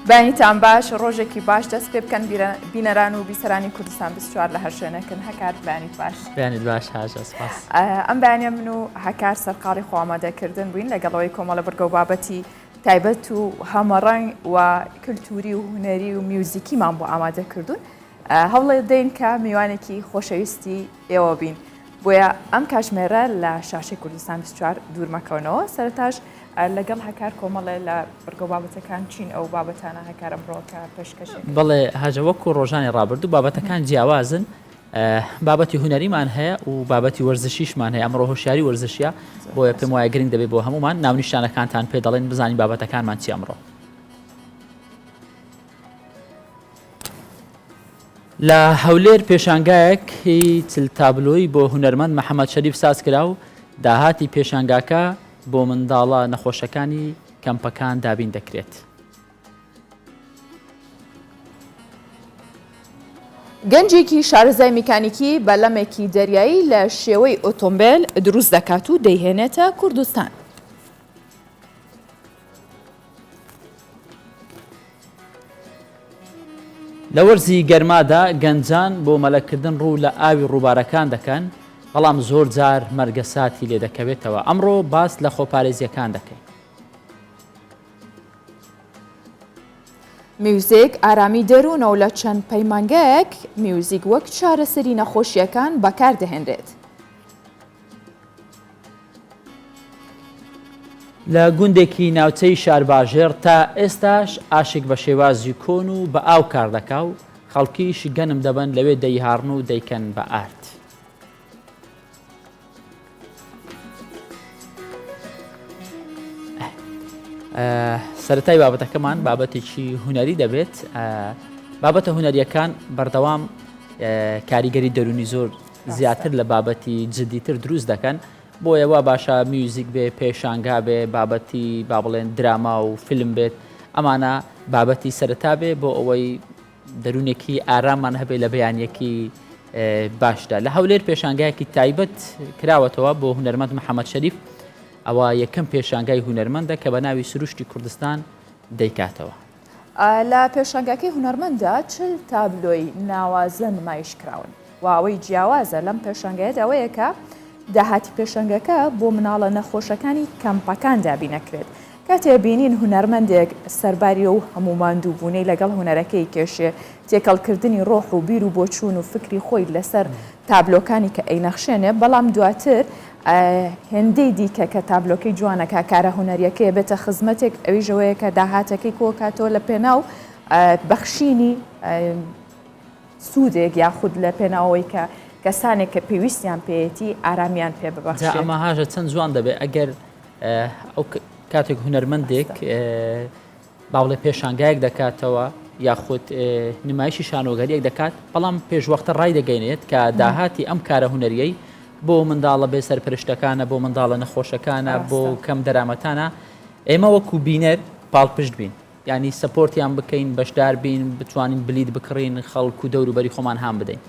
بانیتان باش ڕۆژێکی باش دەست پێ بکەن بینەران و بیسەرانی کوردستان 24 لە هەر شوێنەکەن. هەکار بانیت باش. بانیت باش هاژە سپاس. ئەم بانیە من و هەکار سەرقاڵی خۆ ئامادەکردن بووین لەگەڵەوەی کۆمەڵە بەرگە و بابەتی تایبەت و هەمەڕەنگ و کللتوری و هونەری و میوزیکیمان بۆ ئامادەکردون. هەوڵێ دەین کە میوانێکی خۆشەویستی ئێوە بین. بۆیە ئەم کاتژمێرە لە شاشەی کوردستان 24 دوور مەکەونەوە. سەرەتاش لەگەڵ هەکار کۆمەڵێ لە بەرگە و بابەتەکان چین ئەو بابەتانە هەکار ئەمڕۆکە پێشکەشێک. بەڵێ هاژە وەکو ڕۆژانی ڕابردوو بابەتەکان جیاوازن. بابەتی هونەریمان هەیە و بابەتی وەرزشیشمان هەیە. ئەمڕۆ هۆشیاری وەرزشیە بۆیە پێم وایە گرنگ دەبێت بۆ هەمومان ناونیشانەکانتان پێ دەڵێن بزانین بابەتەکانمان چی ئەمڕۆ. لە هەولێر پێشانگایەکی تابلۆی بۆ هونەرمەند محەممەد شەریف ساز کرا و داهاتی پێشانگاکە بۆ منداڵە نەخۆشەکانی کەمپەکان دابین دەکرێت. گەنجێکی شارەزای میکانیکی بەلەمێکی دەریایی لە شێوەی ئۆتۆمبیل دروست دەکات و دەیهێنێتە کوردستان. لە وەرزی گەرمادا گەنجان بۆ مەلەکردن ڕوو لە ئاوی ڕووبارەکان دەکەن، بەڵام زۆر جار مەرگە ساتی لێ دەکەوێتەوە. ئەمڕۆ باس لە خۆپارێزیەکان دەکەین. میوزیک ئارامی دەروونەوە لە چەند پەیمانگەیەک میوزیک وەک چارەسەری نەخۆشیەکان بەکاردەهێنرێت. لە گوندێکی ناوچەی شارباژێر تا ئێستاش ئاشک بە شێوازی کۆن و بە ئاو کار دەکا و خەڵکیش گەنم دەبن لەوێ دەیهاڕن و دەیکەن بە ئارت. سەرەتای بابەتەکەمان بابەتێکی هونەری دەبێت. بابەتە هونەریەکان بەردەوام کاریگەری دەرونی زۆر زیاتر لە بابەتی جدیتر دروست دەکەن، بۆیەوە باشە میوزیک بێ، پێشانگا بێ، بابەتی با بڵێن دراما و فیلم بێت. ئەمانە بابەتی سەرەتا بێ بۆ ئەوەی دەرونێکی ئارامان هەبێ لە بەیانیەکی باشدا. لە هەولێر پێشانگایەکی تایبەت کراوەتەوە بۆ هونەرمەند محەممەد شەریف. ئەوە یەکەم پێشانگای هونەرمەندە کە بە ناوی سروشتی کوردستان دەیکاتەوە. لە پێشانگاکەی هونەرمەندا چل تابلۆی ناوازە نمایش کراون و ئەوەی جیاوازە لەم پێشانگایەت ئەوەیە کە داهاتی پێشەنگەکە بۆ مناڵە نەخۆشەکانی کەمپەکان دابینەکرێت. کاتێ بینین هونەرمەندێک سەرباری و هەموو ماندووبوونەی لەگەڵ هونەرەکەی کێشێ، تێکەڵکردنی ڕۆح و بیر و بۆچوون و فکری خۆی لەسەر تابلۆکانی کە ئەینەخشێنێ، بەڵام دواتر هێندەی دیکە کە تابلۆکەی جوانەکە کارە هونەریەکەی بێتە خزمەتێک ئەوی ژەوەیە کە داهاتەکەی کۆکاتەوە لە پێناو بەخشینی سوودێک یاخود لە پێناوەی کە کەسانێک کە پێویستیان پێێتی ئارامیان پێ ببەخشێت. ئەمە هاژە چەند جوان دەبێت ئەگەر ئەو کاتێک هونەرمەندێک باوڵێ پێشانگایەک دەکاتەوە یاخود نمایشی شانۆگەریەک دەکات، بەڵام پێشوەختە ڕای دەگەینێت کە داهاتی ئەم کارە هونەریەی بۆ منداڵە بێ سەرپەرشتەکانە، بۆ منداڵە نەخۆشەکانە، بۆ کەم دەرامەتانە، ئێمە وەکو بینەر پاڵپشت بین، ینی سەپۆرتیان بکەین، بەشدار بین، بتوانین بلید بکڕین، خەڵک و دەوروبەری خۆمان هام بدەین.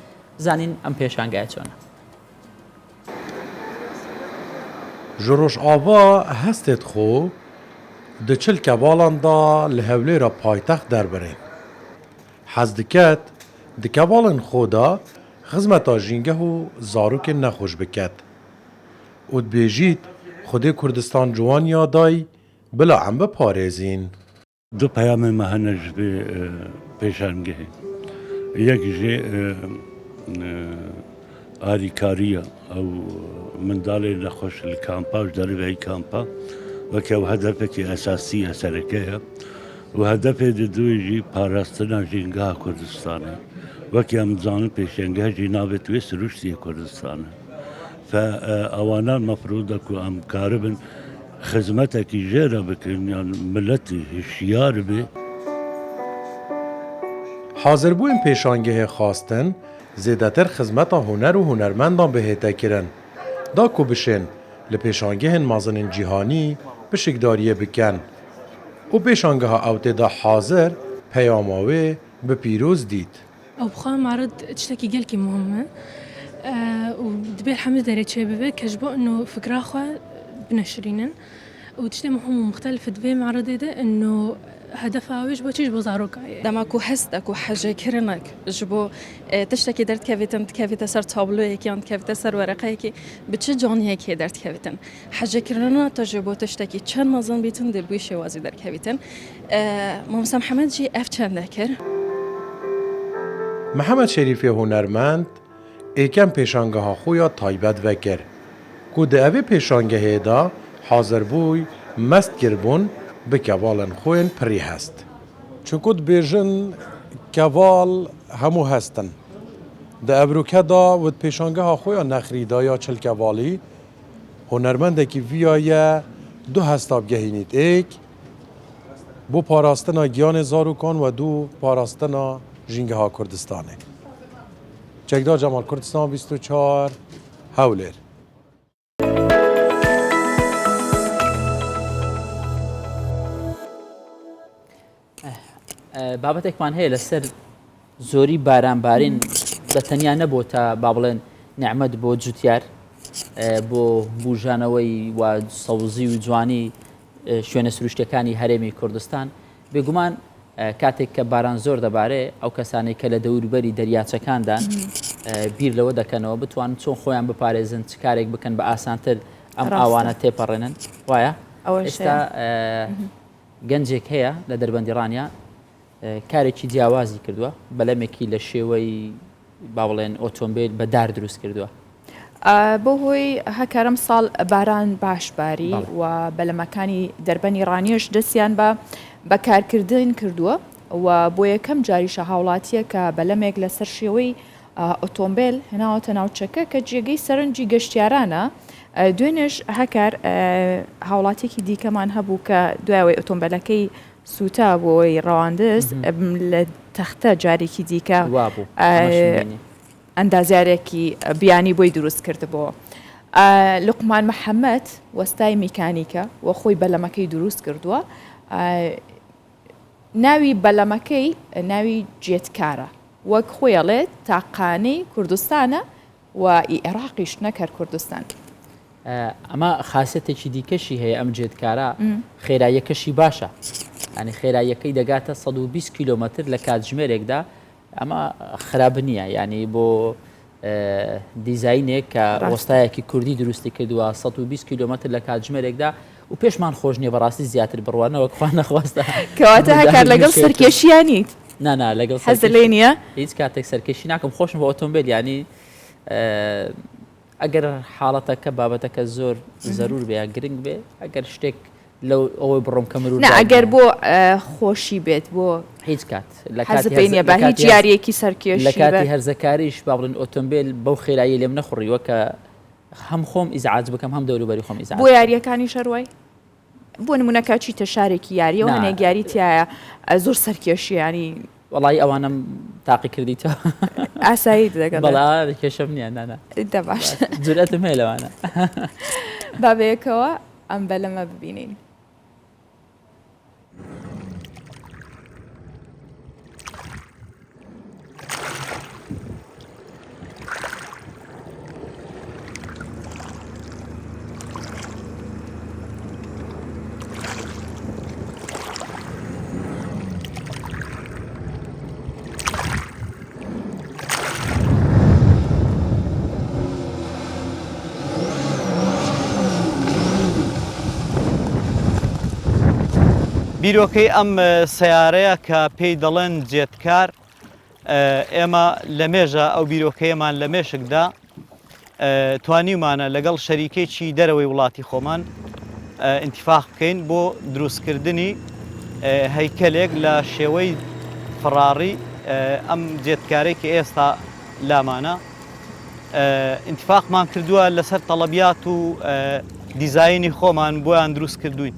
زانین ئەم پێشانگایە چۆنە. ji Rojava hestê xwe di çil kebalan da li Hewlêra paytext derberê. Hez diket di kebalên xwe da xizmeta jîngeh û zarokên nexweş biket û dibêjît Xwedê Kurdistan ciwaniya dayî bila em biparêzîn. Du peyamên me hene ji vê pêşangehê. Yek jê alîkariya ew mindalê nexweş li kampa ji derîveyî kampa weke ew hedefekî esasî ya sereke ye û hedefê di dûyê jî parastina jîngeha Kurdistanê. Wekî em dizanin pêşengeh jî navê wê Siruştiyê Kurdistanê. Fe ewanan mefrûd e ku em karibin xizmetekî jêre bikin yan milletî hişyar bê. Hazîrbûyên pêşangehê xastin zêdetir xizmeta huner û hunermendan bihête kirin. Da ku bişên li pêşangehên mezinên cîhanî pişikdariyê bikin û pêşangeha ew tê de hazir peyama wê bi pîroz dît. Ew bixwe marid tiştekî gelkî muhim e û dibê hemû derê çê bibe ke ji bo enû fikra xwe bineşirînin û tiştê muhim û muxtelif divê maridê de enû هدفاویش بۆ چیش بۆ زارۆکایە دەماکو هەستێک و حەجێکردنێک ji بۆ تشتێکی دەردکەوێتن دکەوێتە سەر تابلۆیەکیان دکەوێتە سەر وەرەقەیەکی بچ جۆنیەکی دەردکەوێتن حەجێکردنە تەژێ بۆ تشتێکی چەند مەزن بیتن دەبووی شێوازی دەرکەوێتن مامۆستا محەممەدجی ئەف چەندە کرد محەممەد شەریفی هونەرمەند ئێکەم پێشانگەها خۆیە تایبەت vekir ku di evê pêşangehê de hazîrbûy mestkiribûn bi kevalên xwe yên pirî hest. Çunku dibêjin keval hemû hestin. Di evrûke da wid pêşangeha xwe ya nexrîda ya çil kevalî, hunermendekî vîya ye du hestav gehînît êk, بۆ parastina giyanê zarokan ve du parastina jîngeha Kurdistanê. Çekda Cemal Kurdistan 24 Hewlêr. بابەتێکمان هەیە لەسەر زۆری بارانبارین بە تەنیا نەبوو تا با بڵێن نعمەت بۆ جوتیار بۆ بژانەوەی و سەوزی و جوانی شوێنە سروشتەکانی هەرێمی کوردستان بێگومان کاتێک کە باران زۆر دەبارێ ئەو کەسانی کە لە دەوروبەری دەریاچەکاندا بیر لەوە دەکەنەوە بتوان چۆن خۆیان بپارێزن چ کارێک بکەن بە ئاسانتر ئەم ئاوانە تێپەڕێنن وایە ئێستا گەنجێک هەیە لە دەربەندیڕانیا کارێکی جیاوازی کردووە بەلەمێکی لە شێوەی با بڵێن ئۆتۆمبیل بەدار دروست کردووە بۆ هۆی هەکارم ساڵ باران باشباری و بەلەمەکانی دەربەنی ڕانیش دەستیان بە بەکارکردن کردووە و بۆ یەکەم جاریشە هاوڵاتیە کە بەلەمێک لەسەر شێوەی ئۆتۆمبیل هێناوەتە ناوچەکە کە جێگەی سەرنجی گەشتیارانە دوێنێش هەکار هاوڵاتێکی دیکەمان هەبوو کە دوایەوەی ئۆتۆمبیلەکەی سوتا بۆی ڕەواندست لە تەختە جارێکی دیکە ئەندازیارێکی بیانی بۆی دروست کردبەوە. لوقمان محەممەد وەستای میکانیکە و خۆی بەلەمەکەی دروست کردووە. ناوی بەلەمەکەی ناوی جێتکارە وەک خۆیڵێت تاقانەی کوردستانە و عێراقیش نەکەر کوردستان. ئەمە خاصەتێکی دیکەشی هەیە ئەم جێتکارە خێراییەکەشی باشە ینی خێراییەکەی دەگاتە 120 کیلومتر لە کاتژمێرێکدا ئەمە خراپ نییە ینی بۆ دیزینێک کە وەستایەکی کوردی دروستی کردووە 120 کیلومتر لە کاتژمێرێکدا و پێشمان خۆش نیە بەڕاستی زیاتر بڕوانەوە خوا نەخواستە کەواتە هەکار لەگەڵ سەرکێشیانیت نانا لەگەڵ حەز لێ نییە هیچ کاتێک سەرکێشی ناکەم خۆشم بە ئۆتۆمبیل ینی ئەگەر حاڵەتەکە بابەتەکە زۆر زەرور بێ گرنگ بێ ئەگەر شتێک لەو ئەوەی بڕۆم کەمەرو ئەگەر بۆ خۆشی بێت بۆ هیچ کات حەزبینە بە هیچ یاریەکی سەرکێش لە کاتی هەرزەکاریش با بڵێن ئۆتۆمبیل بەو خێرایی لێم نەخڕیوە کە هەم خۆم ئیزعاج بکەم هەم دەوروبەری خۆم ئیزعاج بۆ یاریەکانی شەروای بۆ نمونەکە چیتە شارێکی یاریەوە هەنێک یاری تایە زۆر سەرکێشیانی وڵی ئەوانم تاقی کردیتەوە ئاسایی دەگەڵ بەڵا کێشەم نییە نانە دەباش جورەتم هەیە لەوانە بابەیەکەوە ئەم بەلەمە ببینین. بیرۆکەی ئەم سیارەیە کە پێی دەڵێن جێتکار ئێمە لە مێژە ئەو بیرۆکەیەمان لە مێشکدا توانیمانە لەگەڵ شەریکێکی دەرەوەی وڵاتی خۆمان ئینتیفاق بکەین بۆ دروستکردنی هەیکەلێک لە شێوەی فڕاری ئەم جێتکارێک کە ئێستا لامانە ئینتیفاقمان کردووە لەسەر تەڵەبیات و دیزایانی خۆمان بۆیان دروست کردوین.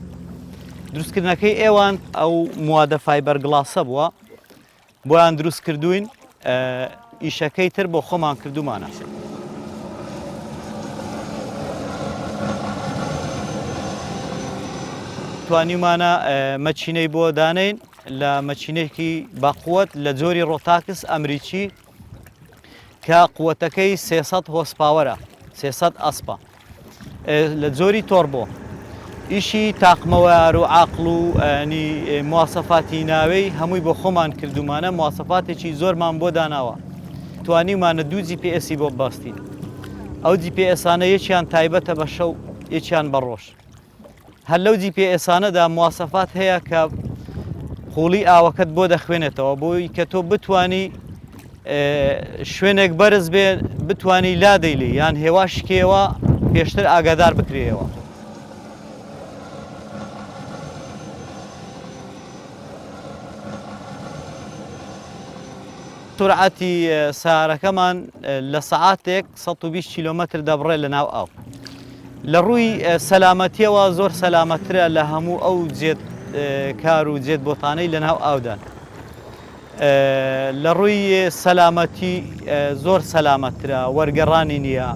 دروستکردنەکەی ئێوان ئەو موادە فایبەر گڵاسە بووە بۆیان دروست کردوین ئیشەکەی تر بۆ خۆمان کردومانە. توانیمانە مەچینەی بۆ دانین لە مەچینێکی باقووەت لە جۆری ڕۆتاکس ئەمریکی کە قووەتەکەی 300 هۆسپاوەرە 300 ئەسپە لە جۆری تۆربۆ ئیشی تاقمەوار و عاقڵ و ینی مواسەفاتی ناوەی هەمووی بۆ خۆمان کردومانە مواسەفاتێکی زۆرمان بۆ داناوە توانیمانە 2 GPS بۆ باستین ئەو GPS-ئانە یەکیان تایبەتە بە شەو یەکیان بە ڕۆژ هەر لەو GPS-ئانەدا مواسەفات هەیە کە قوڵی ئاوەکەت بۆ دەخوێنێتەوە بۆی کە تۆ بتانی شوێنێک بەرز بێ بتانی لا دەیلی یان هێوا شکێوە پێشتر ئاگادار بکرێەوە. سرعەتی سیارەکەمان لە سەعاتێک 120 کیلۆمەتر دەبڕێ لە ناو ئاو. لە ڕووی سەلامەتیەوە زۆر سەلامەترە لە هەموو ئەو جێت کار و جێت بۆتانەی لە ناو ئاودان. لە ڕووی سەلامەتی زۆر سەلامەترە وەرگەڕانی نییە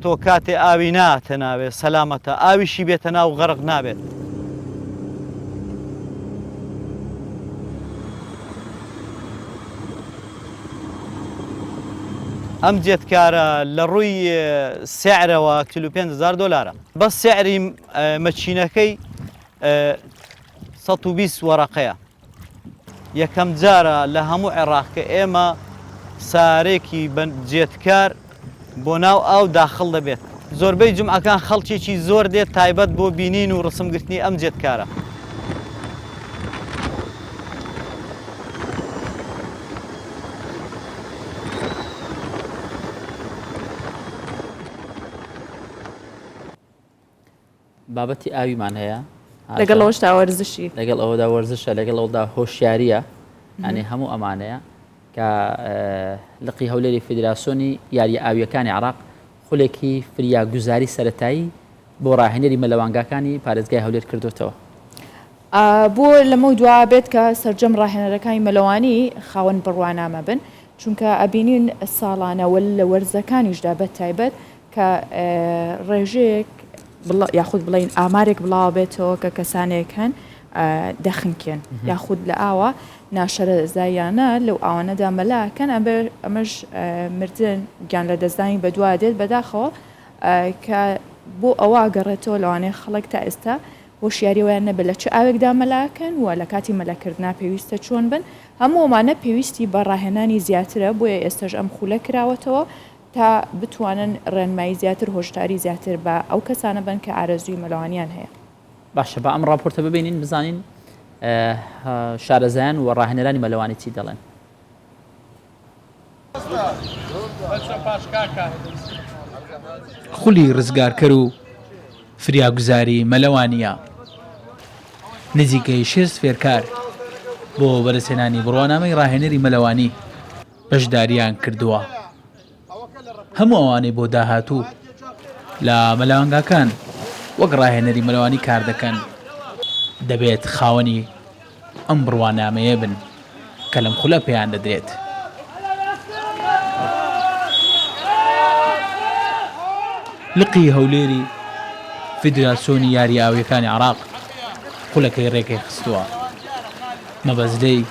تۆ کاتێ ئاوی ناتە ناوێت سەلامەتە ئاویشی بێتە ناو غەرق نابێت. ئەم جێتکارە لە ڕووی سعرەوە $45,000 بەس سعری مەچینەکەی 120 وەرەقەیە. یەکەم جارە لە هەموو عێراق کە ئێمە سارێکی جێتکار بۆ ناو ئاو داخڵ دەبێت. زۆربەی جمعەکان خەڵکێکی زۆر دێت تایبەت بۆ بینین و ڕسمگرتنی ئەم جێتکارە. بابەتی ئاویمان هەیە لەگەڵ ئەوەشتا وەرزشی لەگەڵ ئەوەدا وەرزشە لەگەڵ ئەودا هۆشیاریە ئەنی هەموو ئەمانەیە کە لقی هەولێری فیدراسیۆنی یاریە ئاویەکانی عێراق خولێکی فریاگوزاری سەرەتایی بۆ ڕاهێنەری مەلەوانگاکانی پارێزگای هەولێر کردوتەوە. بۆ لەمەوە دوا بێت کە سەرجەم ڕاهێنەرەکانی مەلەوانی خاوەن بڕوانامە بن چونکە ئەبینین ساڵانەوە لە وەرزەکانیشدا بە تایبەت کە ڕێژەیەک یاخود بڵین ئامارێک بڵاو بێتەوە کە کەسانێک هەن دەخنکێن یاخود لە ئاوە ناشەرە زایانە لەو ئاوانەدا مەلاکەن ئەمەش مردن گیان لە دەستدانی بەدوا دێت بەداخەوە کە بۆ ئەوە گەڕێتەوە لەوانەیە خەڵک تا ئێستا هۆشیاریویان نەبێت لە چ ئاوێکدا مەلاکەن و لە کاتی مەلەکردنا پێویستە چۆن بن هەموومانە پێویستی بە ڕاهێنانی زیاترە بۆیە ئێستاش ئەم خولە کراوەتەوە تا بتوانن ڕێنمایی زیاتر هۆشداری زیاتر بە ئەو کەسانە بن کە ئارەزووی مەلەوانیان هەیە. باشە بە ئەم راپۆرتە ببینین بزانین شارەزایان و ڕاهێنەرانی مەلەوانی چی دەڵێن. خولی ڕزگارکەر و فریاگوزاری مەلەوانیە نزیکەی 6 فێرکار بۆ بەرزهێنانی بڕوانامەی ڕاهێنەری مەلەوانی بەشداریان کردووە. هەموو ئەوانەی بۆ داهاتوو لە مەلەوانگاکان وەک ڕاهێنەری مەلەوانی کار دەکەن دەبێت خاوەنی ئەم بڕوانامەیە بن کە لەم خولە پێیان دەدرێت. لقی هەولێری فیدراسیۆنی یاری ئاویەکانی عێراق خولەکەی ڕێگەی خستووە مەبەستەی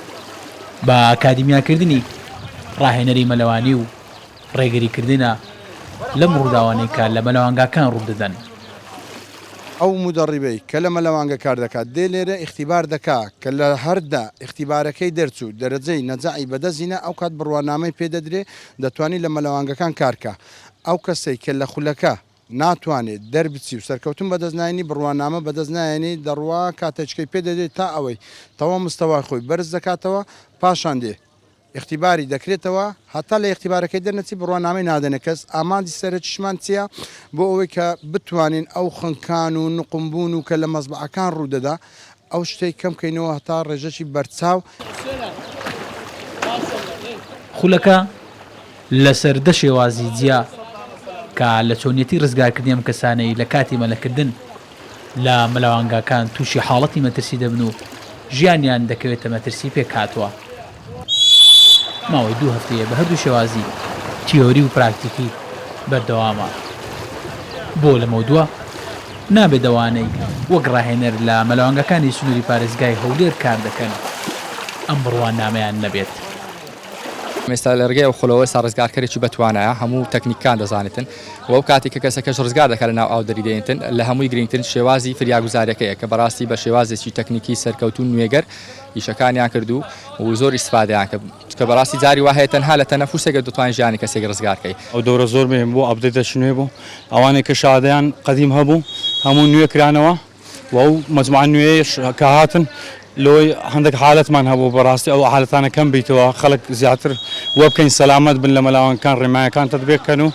بە ئاکادمیاکردنی ڕاهێنەری مەلەوانی و ڕێگەریکردنە لەم ڕووداوانەی کە لە مەلەوانگاکان ڕوودەدەن. ئەو مدەڕیبەی کە لە مەلەوانگە کار دەکات دێ لێرە ئیختیبار دەکات کە لە هەردا ئیختیبارەکەی دەرچوو دەرەجەی نەجاعی بەدەزینە ئەو کات بڕوانامەی پێدەدرێ دەتوانێت لە مەلەوانگەکان کارکە. ئەو کەسەی کە لە خولەکە ناتوانێت دەربچی و سەرکەوتن بەدەستنایانی بڕوانامە بەدەستنایانی دەڕوا کاتێچکەی پێدەدرێت تا ئەوەی تەوا مستەوای خۆی بەرز دەکاتەوە پاشان دێ اختیباری دەکرێتەوە هەتا لە اختیبارەکەی دەرنەچی بڕوانامەی نادەنە کەس ئامادی سەرچشمان چییە بۆ ئەوەی کە بتوانین ئەو خنکان و نقمبوون و کە لە مەزبعەکان ڕوودەدا ئەو شتێک کەم کەینەوە هەتا ڕێژەشی بەرچاو. خولەکە لەسەر دە شێوازی جیا کە لە چۆنیەتی ڕزگارکردنی ئەم کەسانەی لە کاتی مەلەکردن لە مەلەوانگاکان تووشی حاڵەتی مەترسی دەبن و ژیانیان دەکەوێتە مەترسی پێکاتوە. ماوەی 2 هەفتەیە بە هەردوو شێوازی تیۆری و پراکتیکی بەردەوامە. بۆ لەمە دووە نابێت دەوانەی وەک ڕاهێنەر لە مەلەوانگەکانی سنووری پارێزگای هەولێر کار دەکەن ئەم بڕوانامەیان نەبێت. ئێستا لە ڕێگەی ئەو خۆلەوە ڕزگارکەرێکی بەتوانایە هەموو تەکنیکان دەزانێتن و ئەو کاتی کە کەسەکەش ڕزگار دەکات لە ناو ئاو دەریدێنتن لە هەمووی گرنگترین شێوازی فریاگوزاریەکەیە کە بەڕاستی بە شێوازێکی تەکنیکی سەرکەوتون نوێگەر ئیشەکانیان کردو و زۆر ئیسفادەیان کرد کە بەڕاستی جاری وهەیە تەنها لە تەنەفوسێکە دەتوانین ژیانی کەسێک ڕزگارکەی. ئەو دەورە زۆر مهم بوو ئەپدێتە نوێ بوو ئەوانێک کە شادەیان قەدیم هەبوو هەموو نوێ کرانەوە و ئەو مەجموعە نوێ کە هاتن لۆی هەندێک حالەتمان هەبوو بەڕاستی ئەو حالەتانە کەم بیتەوە خەڵک زیاتر وە بکەین سەلامەت بن لە مەلاوانەکان ڕێمایەکان تەطبیقکەن و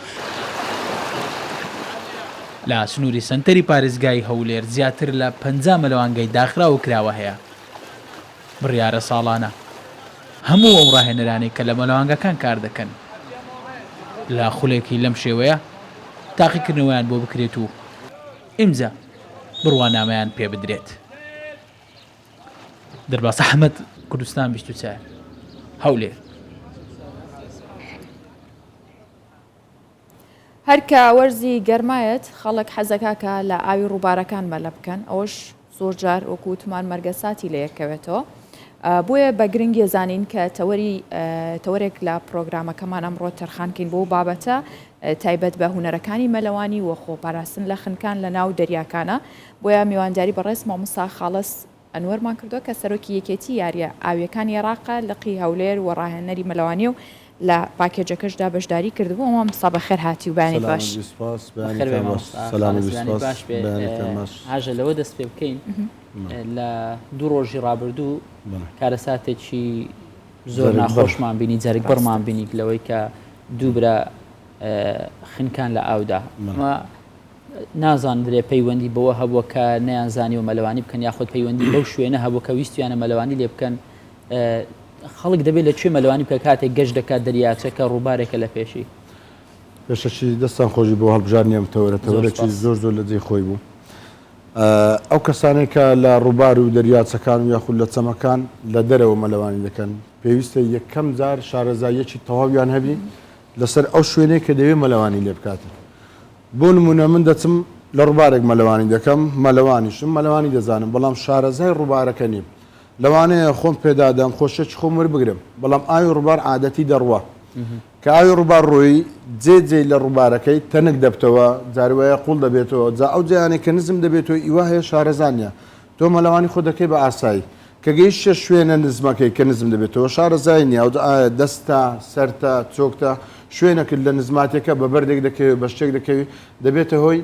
لە سنووری سنتەری پارێزگای هەولێر زیاتر لە 50 مەلەوانگەی داخرا و کراوە هەیە بڕیارە ساڵانە هەموو ئەو ڕاهێنەرانەی کە لە مەلەوانگەکان کار دەکەن لە خولێکی لەم شێوەیە تاقیکردنەوەیان بۆ بکرێت و ئیمزە بڕوانامەیان پێ بدرێت. دەرباس ئەحمەد کوردستان 24 هەولێر. هەرکە وەرزی گەرمایەت خەڵک حەزەکە لە ئاوی ڕووبارەکان مەلە بکەن ئەوش زۆر جار وەکو وتمان مەرگەساتی لە یەکەوێتەوە بۆیە بە گرنگی زانین کە تەوەرێک لە پرۆگرامەکەمان ئەمڕۆ تەرخانکەین بۆ بابەتە تایبەت بە هونەرەکانی مەلەوانی و خۆپاراستن لە خنکان لە ناو دەریاکانە بۆیە میوانداری بەڕێز مامۆستا خاڵس ئەنوەرمان کردو کە سەرۆکی یەکێتی یاریە ئاویەکانی عێراق لقی هەولێر و ڕاهێنەری مەلەوانی و لە پاکێجەکەشدا بەشداری کردبوو مامۆستا بەخێر هاتی و بەیانی باش. هاژە لەوە دەست پێ بکەین لە دوو ڕۆژی ڕابردوو کارەساتێکی زۆر ناخۆشمان بینی جارێک بڕمان بینی لەوەی کە دووبرە خنکان لە ئاودا نازان درێ پەیوەندی بەوە هەبووە کە نەیانزانی و مەلەوانی بکەن یاخود پەیوەندی بەو شوێنە هەبوو کە ویستیانە مەلەوانی لێ بکەن خەڵک دەبێت لە کوێ مەلەوانی بکە کاتێک گەشت دەکات دەریاچەکە ڕووبارێکە لە پێشی پێشەچی دەستان خۆشی بۆ هەڵبژارنیەم تەوەرەی زۆر زۆر لە جێی خۆی بوو ئەو کەسانێک کە لە ڕووبار و دەریاچەکان و یاخود لە چەمەکان لە دەرەوە مەلەوانی دەکەن پێویستە یەکەم جار شارەزاییەکی تەواویان هەبی لەسەر ئەو شوێنێک کە دەوێت مەلەوانی لێ بکاتن. بۆ نمونە من دەچم لە ڕووبارێک مەلەوانی دەکەم مەلەوانیشم مەلەوانی دەزانم بەڵام شارەزای ڕووبارەکە نیم لەوانەیە خۆم پێدادەم خۆشەکی خۆم وەربگرم بەڵام ئاوی ڕووبار عادەتی دەڕوە کە ئاوی ڕووبار ڕۆیی جێ لە ڕووبارەکەی تەنک دەبتەوە جاروایە قوڵ دەبێتەوە جا ئەو جیانێک کە نزم دەبێتەوە ئیوا هەیە شارەزانیە تۆ مەلەوانی خۆ دەکەی بە ئاسایی کە گەیشتە شوێنە نزمەکەی کە نزم دەبێتەوە شارەزای نیە ئەو دەستە سەرتە چۆکتە شوێنەکرد لە نزماتێکە بە بەردێک دەکەوێت بە شتێک دەکەوێت دەبێتە هۆی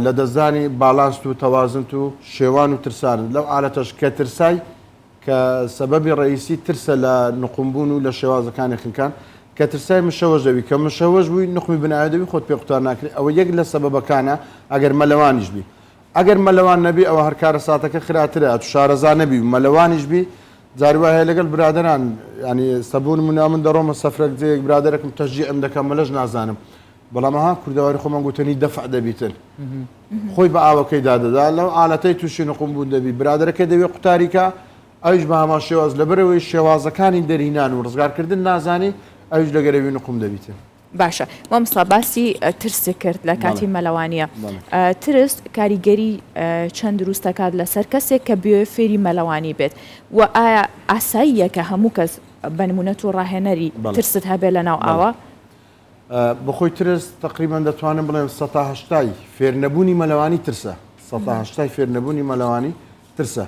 لە دەستدانی باڵانست و تەوازنت و شێوان و ترسان لەو ئالەتەش کە ترسای کە سەبەبی ڕئیسی ترسە لە نقمبوون و لە شێوازەکانی خنکان کە ترسای مشەوەش دەوی کە مشەوەش بووی نقمی بنایدەوی خۆت پێ قوتار ناکرێت ئەوە یەک لە سەبەبەکانە ئەگەر مەلەوانیش بی ئەگەر مەلەوان نەبی ئەوە هەر کارە ساتەکە خراترە تو شارەزا نەبی و مەلەوانیش بی جاروای هەیە لەگەڵ برادران ینی سەبوون منە من دەڕۆمە سەفرەك جەیەک برادێکم تەژی ئەم دەکەم مەلەش نازانم بەڵام ها کوردەواری خۆمان گوتنی دەفع دەبیتن خۆی بە ئاوەکەی دادەدا لەو ئالەتەی تووشی نقمبوون دەبی برادەکە دەوێت قوتاریکە ئەوش بە هەما شێواز لەبەرەوەی شێوازەکانی دەرینان و ڕزگارکردن نازانی ئەوش لەگەرەوی نقم دەبیتن. باشە مامۆستا باسی ترس کرد لە کاتی مەلەوانیە ترس کاریگەری چەند دروست دەکات لەسەر کەسێک کە بێ فێری مەلەوانی بێت و ئایا ئاساییە کە هەموو کەس بە نمونەت و ڕاهێنەری ترست هەبێت لە ناو ئاوە بەخۆی ترس تقریبان دەتوانم بڵێم 180 فێرنەبوونی مەلەوانی ترسە 180 فێرنەبوونی مەلەوانی ترسە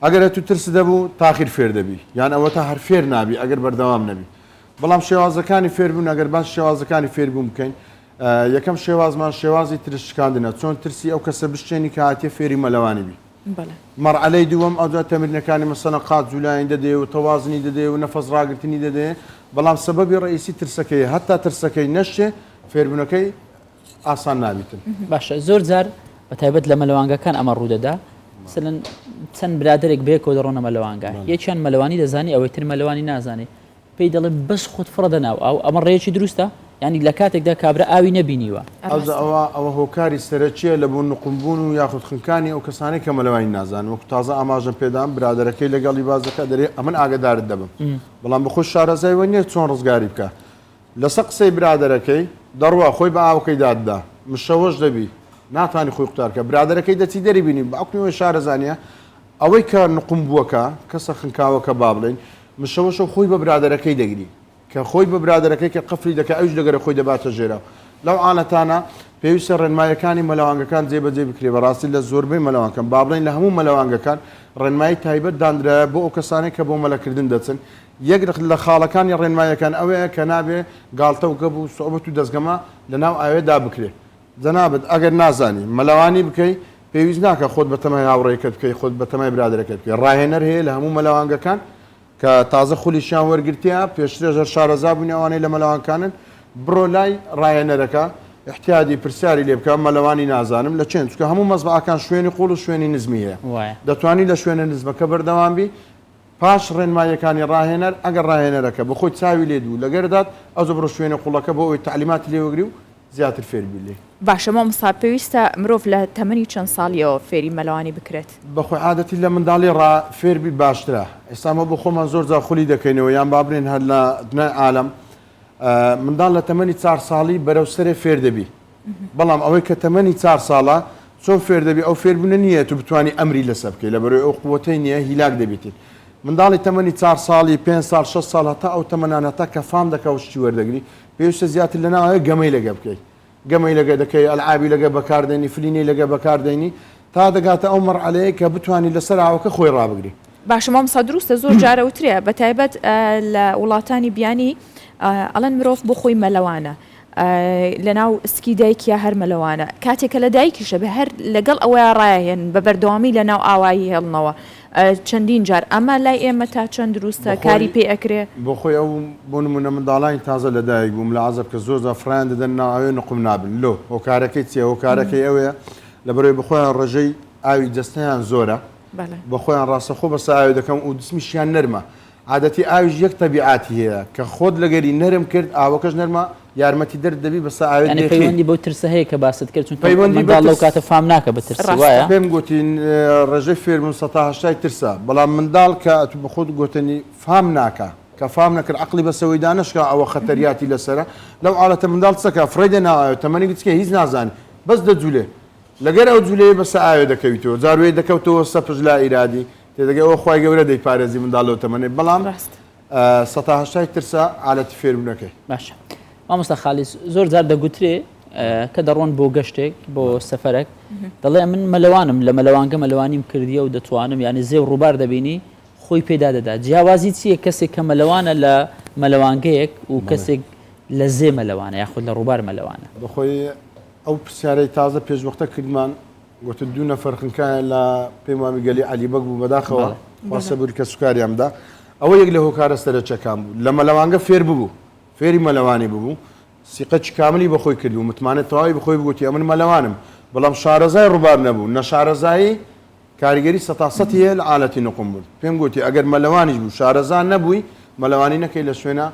ئەگەر تو ترس دەبوو تاخیر فێر دەبی یان ئەوە تا هەر فێر نابی ئەگەر بەردەوام نەبی بەڵام شێوازەکانی فێربوون ئەگەر باش شێوازەکانی فێربوون بکەین یەکەم شێوازمان شێوازی ترسشکاندنە چۆن ترسی ئەو کەسە بشتێنی کە هاتیە فێری مەلەوانی بی مەرعەلەی دووەم ئەوجا تەمرینەکانی مەسەلەن قات جوولایین دەدێ و تەوازنی دەدێ و نەفەس ڕاگرتنی دەدێ بەڵام سەبەبی ڕئیسی ترسەکەی هەتا ترسەکەی نەشتێ فێربوونەکەی ئاسان نابیتن. باشە زۆر جار بە تایبەت لە مەلەوانگەکان ئەمە ڕوودەدا مثلەن چەند برادێک بێکەوە دەڕۆنە مەلەوانگە یەکیان مەلەوانی دەزانی ئەوەی تر مەلەوانی نازانێ پێی دەڵێ بەس خۆت فڕە ناو ئەو ئەمە ڕێیەکی دروستە ینی لە کاتێکدا کابرا ئاوی نەبینیوە ئەوە هۆکاری سەرچیە لە بوون نقمبوون و یاخود خنکانی ئەو کەسانی کە مەلەوانی نازان وەکو تازە ئاماژە پێدام برادەکەی لەگەڵی بازەکە دەرێ ئەمن ئاگدارت دەبم بەڵام بەخۆش شارەزایوە نییە چۆن ڕزگاری بکە لەسەر قسەی برادەکەی دەڕوا خۆی بە ئاوەکەی داددا مشەوەش دەبی ناتوانانی خۆی قوتارکە برادەکەی دەچی دەری بینی باکنیەوەی شارەزانە ئەوەی کە نقم بووەکە کەسە خنکاوەکە با بڵێن مشەوەشە خۆی بە برادەکەی دەگری کە خۆی بە برادەرەکەی کە قفلی دەکە ئەوش لەگەرە خۆی دەباتە ژێرە لەو ئاڵەتانە پێویستە ڕێنمایەکانی مەلەوانگەکان جێبەجێ بکرێ بەڕاستی لە زۆربەی مەلەوانکەم با بڵێن لە هەموو مەلەوانگەکان ڕێنمایی تایبەت دانرایە بۆ ئەو کەسانێک کە بۆ مەلەکردن دەچن یەک لە خاڵەکانی ڕێنمایەکان ئەوەیە کە نابێ گاڵتە و گەب و سۆبەت و دەستگەمە لەناو ئاوێدا بکرێ جەنابەت ئەگەر نازانی مەلەوانی بکەی پێویست ناکە خۆت بە تەمای هاوڕێکت بکەی خۆت بە تەمای برادەرەکەت بکەی ڕاهێنەر هەیە لە هەموو مەلەوانگەکان کە تازە خولیشیان وەرگرتیە پێشترێژە شارەزا بوونی ئەوانەی لە مەلەوانکانن بڕۆ لای ڕاهێنەرەکە احتیادی پرسیاری لێ بکە مەلەوانی نازانم لە چێن چکە هەموو مەزبعەکان شوێنی قوڵ و شوێنی نزمی هەیە دەتوانی لە شوێنە نزمەکە بەردەوام بی پاش ڕێنمایەکانی ڕاهێنەر ئەگەر ڕاهێنەرەکە بە خۆی چاوی لێ دوو لەگەردات ئەزە بڕۆ شوێنە قوڵەکە بۆ ئەوی تعلیماتی لێوەگری و زیاتر فێربی لێ باشە مامۆستا پێویستە مرۆڤ لە تەمەنی چەند ساڵیەوە فێری مەلەوانی بکرێت بەخۆی عادەتی لە منداڵی ڕا فێربی باشترە ئێستامە بۆ خۆمان زۆر جا خولی دەکەینەوە یان بابرێن هەر لە دنیای عالم منداڵ لە تەمەنی 4 ساڵی بەرەو سەرێ فێر دەبی بەڵام ئەوەی کە تەمەنی 4 ساڵە چۆن فێر دەبی ئەو فێربوونە نییە تو بتوانانی ئەمری لەسەر بکەی لە بەرەوەی ئەو قووەتەی نییە هیلاک دەبییت منداڵی تەمەنی 4 ساڵی 5 سال 6 ساڵ هەتا ئەو تەمەنانەتا کە فام دەکە شتی وەردەگری پێویستە زیاتر لەناوەیە گەمەی لەگە بکەی گەمەی لەگە دەکەی ئەلعابی لەگە بەکاردێنی فلینی لەگە بەکاردێنی تا دەگاتە ئەو مەرحەلەیە کە بتوانانی لەسەر ئاوەکە خۆی ڕابگری باشە مامۆستا دروستە زۆر جارە وترێ بە تایبەت لە وڵاتانی بیانی ئەڵەن مرۆڤ بۆ خۆی مەلەوانە لەناو سکی دایکیا هەر مەلەوانە کاتێکە لە دایکیشە بە هەر لەگەڵ ئەوەیە ڕایهێن بە بەردەوامی لەناو ئاوایی هێڵنەوە چەندین جار ئەمە لای ئێمە تا چەند دروستە کاری پێ ئەکرێ بۆ خۆی ئەو بۆ نمونە منداڵانی تازە لە دایک بووم لە عەزەب کە زۆر زەفران دەدەن ناوێ نقم نابن لۆ هۆکارەکەی چیە هۆکارەکەی ئەوەیە لە بەرەوەی بخۆیان ڕێژەی ئاوی جەستەیان زۆرە بە خۆیان ڕاستەخۆ بەسە ئاوی دەکەم و دسمیشیان نەرمە عادەتی ئاویش یەک تەبیعاتی هەیە کە خۆت لەگەری نەرم کرد ئاوەکەش نەرمە یارمەتی دەرد دەبی بەسە ئاوێت پەیوەندی بۆ ترسە هەیە کە باست کرد چون پەیوەندی لەو کاتە فام ناکە بە ترس وایە پێم گوتین ڕێژەی فێربوون 180 ترسە بەڵام منداڵ کە ئەتو بە خۆت گوتنی فام ناکە کە فام نەکرد عقلی بەسەوەی دانشکە ئەوە خەتەریاتی لەسرە لەو ئاڵەتە منداڵ چەکە فڕێدە ناوایە تەمەنی گچکە هیچ نازانی بەس دەجولێ لەگەر ئەو جولەیە بەسە ئاوێ دەکەویتەوە جاروێ دەکەوتەوە سەپژ لا ئیرادی تێدەگە ئەوە خی گەورە دەیپارێزی منداڵەوە تەمەنێ بەڵام 180 ترسە ئالەتی فێربوونەکەی باشە مامۆستا خالیس زۆر جار دەگوترێ کە دەڕۆن بۆ گەشتێک بۆ سەفەرێک دەڵێ من مەلەوانم لە مەلەوانگە مەلەوانیم کردیە و دەتوانم یعنی زێ و ڕووبار دەبینی خۆی پێدا دەدا جیاوازی چییە کەسێک کە مەلەوانە لە مەلەوانگەیەک و کەسێک لە زێ مەلەوانە یاخود لە ڕووبار مەلەوانە بەخۆی ئەو پرسیارەی تازە پێشوەختە کردمان گوتە دوو نەفەرخنکایە لە پێم وامی گەلی عەلیبەگ بوو بەداخەوە واسە بوو کە سوکاریامدا ئەوە یەک لە هۆکارە سەرچەکان بوو لە مەلەوانگە فێر ببوو فێری مەلەوانی ببوو سیقەچ کاملی بەخۆی کردو متمانێت تەواوی بخۆی بگوتی ئەمن مەلەوانم بەڵام شارەزای ڕووبار نەبوو نە شارەزایی کاریگەری سەتاسەتی هەیە لە ئالەتی نقم بوو پێم گوتی ئەگەر مەلەوانیش بوو شارەزان نەبووی مەلەوانی نەکەی لە شوێنە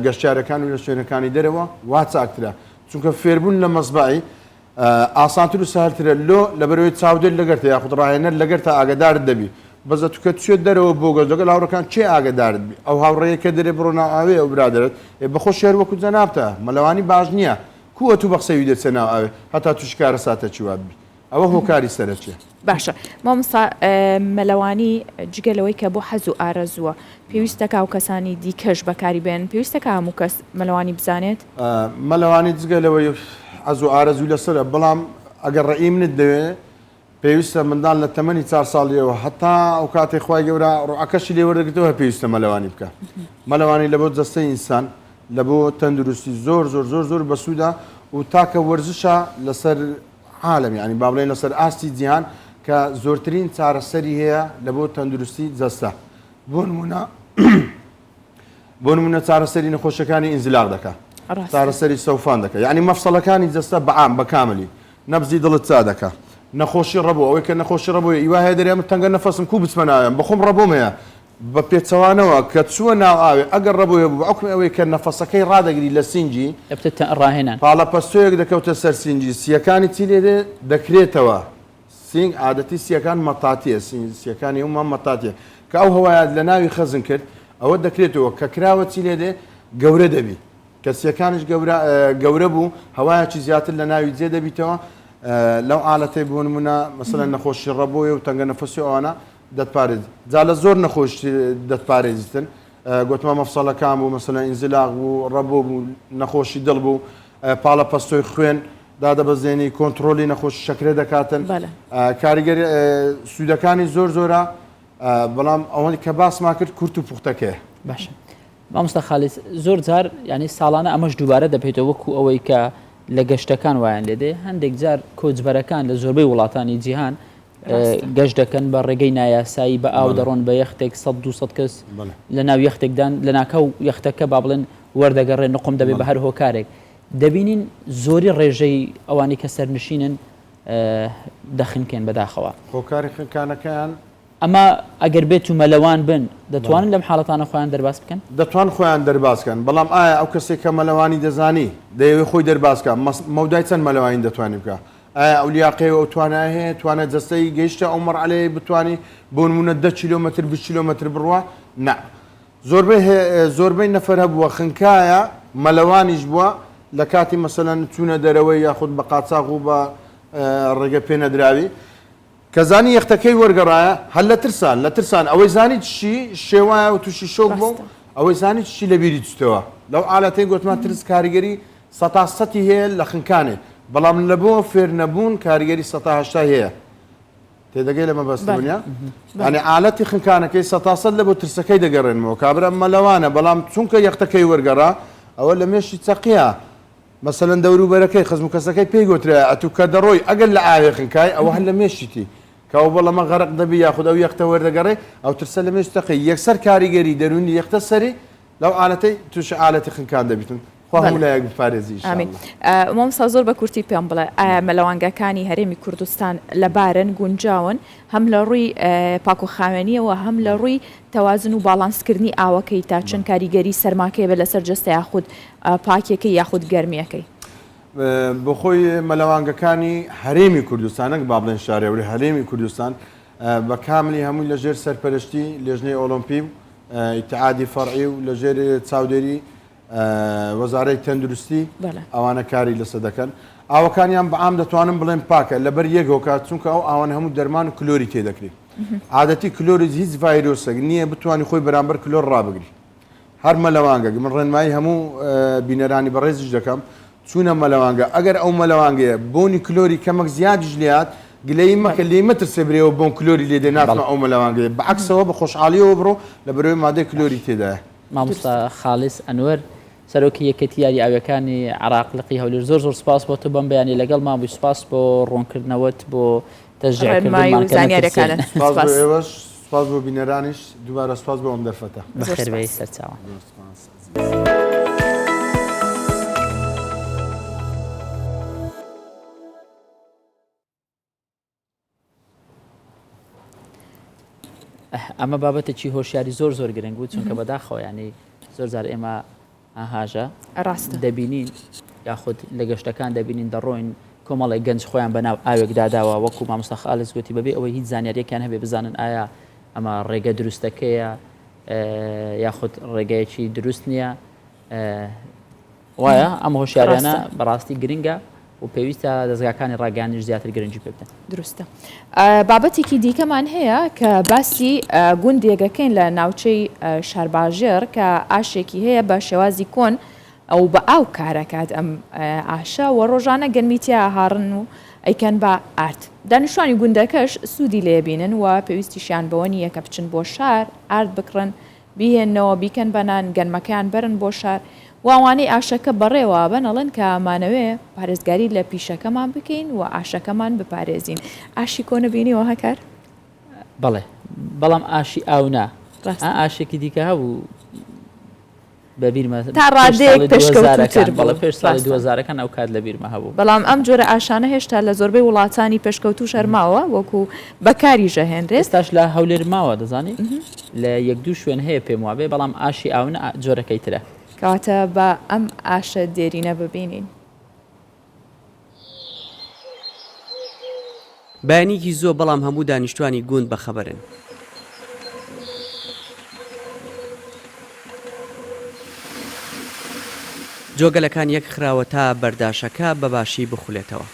گەشتیارەکان و لە شوێنەکانی دەرەوە وا چاکترە چونکە فێربوون لە مەزبعی ئاسانتر و ساهلترە لۆ لە بەرەوەی چاودێر لەگەرتە یاخود ڕاهێنەر لەگەرتە ئاگدارت دەبی بەزە توکە توێت دەرەوە بۆ گەز لەگەڵ هاوڕەکان چێ ئاگدارت بی ئەو هاوڕێیە کە دەرێ بڕۆ ناوئاوێ ئەو برادرت بەخۆ شێر وەکو جەنابتە مەلەوانی باش نییە کووە تو بەخسەوی دەچێ ناوئاوێ هەتا توشکارە ساتە چیوات بی ئەوە هۆکاری سەرچێ باشە مامۆستا مەلەوانی جگەلەوەی کە بۆ حەز و ئارەزووە پێویستەکە و کەسانی دیکەش بەکاری بێن پێویستەکە هەموو کەس مەلەوانی بزانێت مەلەوانی جگەلەوەی حەز و ئارەزوو لەسەرە بەڵام ئەگەر ڕێی منت دەوێ پێویستە منداڵ لە تەمەنی 4 ساڵیەوە هەتا ئەو کاتێک خی گەورە ڕوعەکەشی لێوەردەگرتەوە پێویستە مەلەوانی بکە مەلەوانی لە بۆ جەستەی ئینسان لە بۆ تەندروستی زۆر زۆر زۆر زۆر بەسوودا و تاکە وەرزشە لەسەر عالم ینی با بڵێن لەسەر ئاستی جیهان کە زۆرترین چارەسەری هەیە لە بۆ تەندروستی جەستە بۆ نمونە چارەسەری نەخۆشەکانی ئینزلاق دەکە چارەسەری سەوفان دەکە یعنی مەفسەڵەکانی جەستە بەعام بەکاملی نەبزی دڵت چا دەکە نەخۆشی ڕەبوو ئەوەی کە نەخۆشی ڕەبووی ئیوا هەیە دەرێمە تەنگە نەفەسم کوو بچمە ناوێن بەخۆم ڕەبوومەیە بە پێچەوانەوە کە چووە ناو ئاوێ ئەگەر ڕەبووە بوو ئەوکم ئەوەی کە نەفەسەکەی ڕادەگری لە سینجی ڕاهێنان پاڵەپەستۆیەک دەکەوتە سەر سینجی سیەکانی چی لێدێ دەکرێتەوە سینگ عادەتی سیەکان مەتاتیە سیەکانی هەمومان مەتاتیە کە ئەو هەوایەت لە ناوی خەزم کرد ئەوە دەکرێتەوە کە کراوە چی لێدێ گەورە دەبی کە سیەکانش گەورە بوو هەوایەکی زیاتر لە ناوی جێ دەبیتەوە لەو ئالەتەی بۆ نمونە مەسەلەن نەخۆشی ڕەبۆیە و تەنگە نەفەسی ئەوانە دەتپارێز جا لە زۆر نەخۆشی دەتپارێزیتن گوتمە مەفسەڵەکان بوو مەسەلەن ئینزلاق بوو ڕەبوو بوو نەخۆشی دڵ بوو پاڵە پەستۆی خوێن دادەبەزێنی کۆنتترۆلی نەخۆشی شەکرێ دەکاتن کاریگەری سوودەکانی زۆرە بەڵام ئەوەی کە باسما کرد کورت و پوختەکە باشە مامۆستا خالیس زۆر جار ینی ساڵانە ئەمەش دووبارە دەبێتەوە وەکو ئەوەی کە لە گەشتەکان وایان لێدێ هەندێک جار کۆچبەرەکان لە زۆربەی وڵاتانی جیهان گەشت دەکەن بە ڕێگەی نایاسایی بە ئاو دەڕۆن بە یەختێک 100 کەس لە ناو یەختێکدان لە ناکەو یەختەکە با بڵێن وەردەگەڕێن نقم دەبێت بە هەر هۆکارێک دەبینین زۆری ڕێژەی ئەوانی کە سەرنشینن دەخنکێن بەداخەوە هۆکاری خنکانەکەیان ئەمە ئەگەر بێت و مەلەوان بن دەتوانن لەم حاڵەتانە خۆیان دەرباز بکەن دەتوان خۆیان دەربازکەن بەڵام ئایا ئەو کەسێک کە مەلەوانی دەزانی دەیەوێت خۆی دەربازکە مەودای چەند مەلەوانی دەتوانێت بکە ئایا ئەو لیاقەیە ئەو توانای هەیە توانێت جەستەی گەیشتە ئەو مەرحەلەیە بتوانانی بۆ نمونە 10 کیلۆمەتر 20 کیلۆمەتر بڕوە نە زۆربەی نەفەر هەبووە خنکایە مەلەوانیش بووە لە کاتی مەسەلەن چوونە دەرەوەی یاخود بە قاچاق و بە ڕێگە پێنەدراوی کەزانی یەختەکەی وەرگەڕایە هەل لە ترسان ئەوەی زانی چی شێوایە و تووشی شۆک بوو ئەوەی زانی چی لە بیری چتەوە لەو ئالەتەی گوتمان ترس کاریگەری 100 هەیە لە خنکانێ بەڵام لە بۆ فێر نەبوون کاریگەری 180 هەیە تێدەگەی لەمە بەستبوونیا ئەنی ئالەتی خنکانەکەی 100 لە بۆ ترسەکەی دەگەڕێنەوە کابرا مەلەوانە بەڵام چونکە یەختەکەی وەرگەڕا ئەوە لە مێشی چەقیە مەسەلەن دەوروبەرەکەی خزم کەسەکەی پێی گوترا ئەتو کە دەڕۆی ئەگەر لە ئاوێ خنکای ئەوە هەر لە مێشتی کەەوە بەڵەمە غەرق دەبی یاخود ئەو یەختە وەردەگەڕێ ئەو ترسە لە مێش تەقی یەکسەر کاریگەری دەرونی یەختە سەری لەو ئالەتەی توش ئالەتی خنکان دەبیتن خۆلایەک بپارێزی مامۆستا زۆر بە کورتی پێم بڵێ ئایا مەلەوانگەکانی هەرێمی کوردستان لەبارن گونجاون هەم لە ڕووی پاکوخاوێنیەوە هەم لە ڕووی تەوازن و باڵانسکردنی ئاوەکەی تا چەند کاریگەری سەرماکەی بە لەسەر جەستە یاخود پاکیەکەی یاخود گەرمیەکەی بۆ خۆی مەلەوانگەکانی هەرێمی کوردستانەك با بڵێن شارێوری هەرێمی کوردستان بە کاملی هەمووی لەژێر سەرپەرشتی لێژنەی ئۆلۆمپی و ئیتحادی فەرعی و لەژێر چاودێری وەزارەی تەندروستی ئەوانە کاری لەسەر دەکەن ئاوەکانیان بەعام دەتوانن بڵێن پاکە لەبەر یەک هۆکات چونکە ئەو ئاوان هەموو دەرمان و کلۆری تێدەکرێت عادەتی کلۆری هیچ ڤایرۆسێک نییە بتوانانی خۆی بەرامبەر کلۆر ڕابگری هەر مەلەوانگە من ڕێنمایی هەموو بینەرانی بەڕێزیش دەکەم چونە مەلەوانگە ئەگەر ئەو مەلەوانگەیە بۆنی کلۆری کەمەک زیادیش لات گلەی مەکە لێ مەترسێ برێەوە بۆن کلۆری لێدە ناتمە ئەو مەلەوانگەیە بەعکسەوە بە خۆشحاڵیەوە بڕۆ لە بەرەوەی مادەی کلۆری تێدایە مامۆستا خالیس ئەنوەر سەرۆکی یەکەتی یاری ئاویەکانی عراق لقی هەولێر زۆر سوپاس بۆ تو بەم بەیانی لەگەڵ مابووی سوپاس بۆ ڕوونکردنەوەت بۆ تەژێرکردن سپاس بۆ بینەرانیش دووبارە سپاس بۆ ئەم دەرفەتە بەخێربەی سەرچاوە ئەمە بابەتێکی هۆشیاری زۆر گرنگ بوو چونکە بەداخەوە ینی زۆر جار ئێمە ئاهاژە ڕاستە دەبینین یاخود لە گەشتەکان دەبینین دەڕۆین کۆمەڵی گەنج خۆیان بەناو ئاوێکداداوە وەکو مامۆستا خالیس گوتی بەبێ ئەوەی هیچ زانیاریەکیان هەبێ بزانن ئایا ئەمە ڕێگە دروستەکەیە یاخود ڕێگەیەکی دروست نییە وایە ئەم هۆشیاریانە بەڕاستی گرنگە و پێویستە دەستگاکانی ڕاگەیانیش زیاتر گرنگی پێ بدەن دروستە بابەتێکی دیکەمان هەیە کە باسی گوندێگەکەین لە ناوچەی شارباژێر کە ئاشێکی هەیە بە شێوازی کۆن ئەو بە ئاو کارەکات ئەم ئاشە و ڕۆژانە گەرمیتیا هاڕن و ئەیکەن بە ئارد دانیشتوانی گوندەکەش سوودی لێبینن و پێویستیشیان بەوە نییە کە بچن بۆ شار ئارد بکڕن بیهێنەوە بیکەن بەنان گەرمەکەیان برن بۆ شار واوانەی ئاشەکە بەڕێوە بنەڵن کە ئەمانەوێ پارێزگاری لە پیشەکەمان بکەین و ئاشەکەمان بپارێزین ئاشی کۆنە بینیەوە هەکار بەڵێ بەڵام ئاشی ئاونا ئاشێکی دیکە هەبوو بە بیرمە تا ڕادێک پێشکەوتوتر بەڵێ پێش ساڵی 2000ەکان ئەو کات لە بیرمە هەبوو بەڵام ئەم جۆرە ئاشانە هێشتا لە زۆربەی وڵاتانی پێشکەوتو شەرماوە وەکو بەکاری ژەهێنرێت ئێستاش لە هەولێر ماوە دەزانی لە یەک دوو شوێن هەیە پێم وابێ بەڵام ئاشی ئاونە جۆرەکەی ترە کاتە بە ئەم ئاشە دێرینە ببینین بەیانێکی زۆر بەڵام هەموو دانیشتوانی گوند بەخەبەرن جۆگەلەکان یەک خراوە تا بەرداشەکە بەباشی بخولێتەوە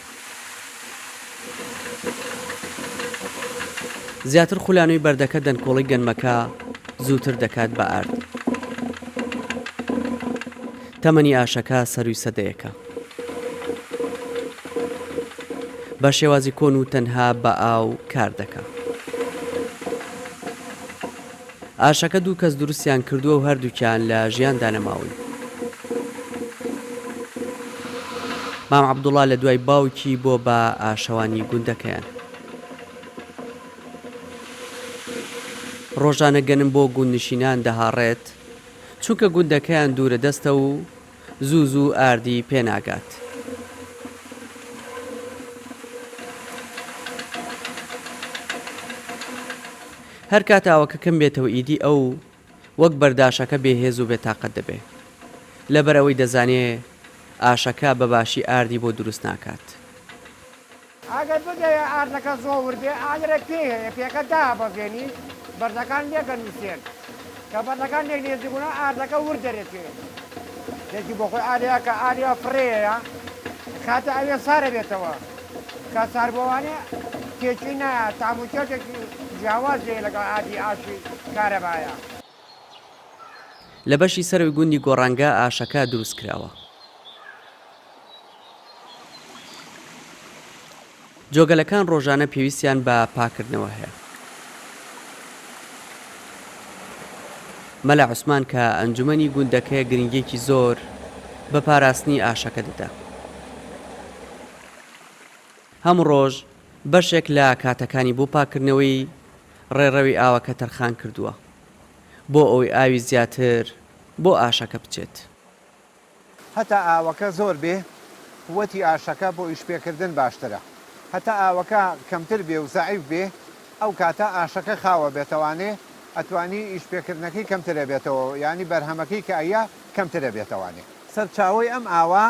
زیاتر خولانووی بەردەکە دەنکۆڵی گەنمەکە زووتر دەکات بە ئارد تەمەنی ئاشەکە سەروی سەدەیەکە. بە شێوازی کۆن و تەنها بە ئاو کار دەکات. ئاشەکە دوو کەس دروستیان کردووە و هەردووکیان لە ژیاندا نەماون. مام عەبدوڵڵا لە دوای باوکی بۆ بە ئاشەوانی گوندەکەیان. ڕۆژانە گەنم بۆ گوندنشینان دەهاڕێت چونکە گوندەکەیان دوورە دەستە و زوو زوو ئاردی پێناگات. هەر کاتاوەکە کەم بێتەوە ئیدی ئەو وەک بەرداشەکە بێهێز و بێتاقەت دەبێ لەبەرەوەی دەزانێ ئاشەکە بەباشی ئاردی بۆ دروست ناکات. ئەگەر بدەیە ئاردەکە زۆر وردێ ئاگرە پێ هەیە پێکە دابەزێنی بەردەکان لێگە نووسێن کە بەردەکان لێک نێزیبوونا ئاردەکە ورد دەرێتێ لێکی بۆ خۆی ئاریا کە ئاریا فڕەیە کاتە ئەوێ سارە بێتەوە کە ساربووانێ تێکی نایە تاموچێتێکی جیاوازێ لەگەڵ ئادی ئاشی کارەبایە. لە بەشی سەروی گوندی گۆڕانگە ئاشەکە دروست کراوە. جۆگەلەکان ڕۆژانە پێویستیان بە پاکردنەوە هەیە. مەلا عوسمان کە ئەنجومەنی گوندەکەی گرنگێکی زۆر بە پاراستنی ئاشەکە دەدا. هەموو ڕۆژ بەشێک لە کاتەکانی بۆ پاکردنەوەی ڕێڕەوی ئاوەکە تەرخان کردووە بۆ ئەوەی ئاوی زیاتر بۆ ئاشەکە بچێت. هەتا ئاوەکە زۆر بێ قووەتی ئاشەکە بۆ ئیشپێکردن باشترە. هەتا ئاوەکە کەمتر بێ و زەعیف بێ ئەو کاتە ئاشەکە خاوە بێتەوانێ ئەتوانی ئیشپێکردنەکەی کەمترە بێتەوە یعنی بەرهەمەکەی کە ئەیە کەمترە بێتەوانێ. سەرچاوی ئەم ئاوا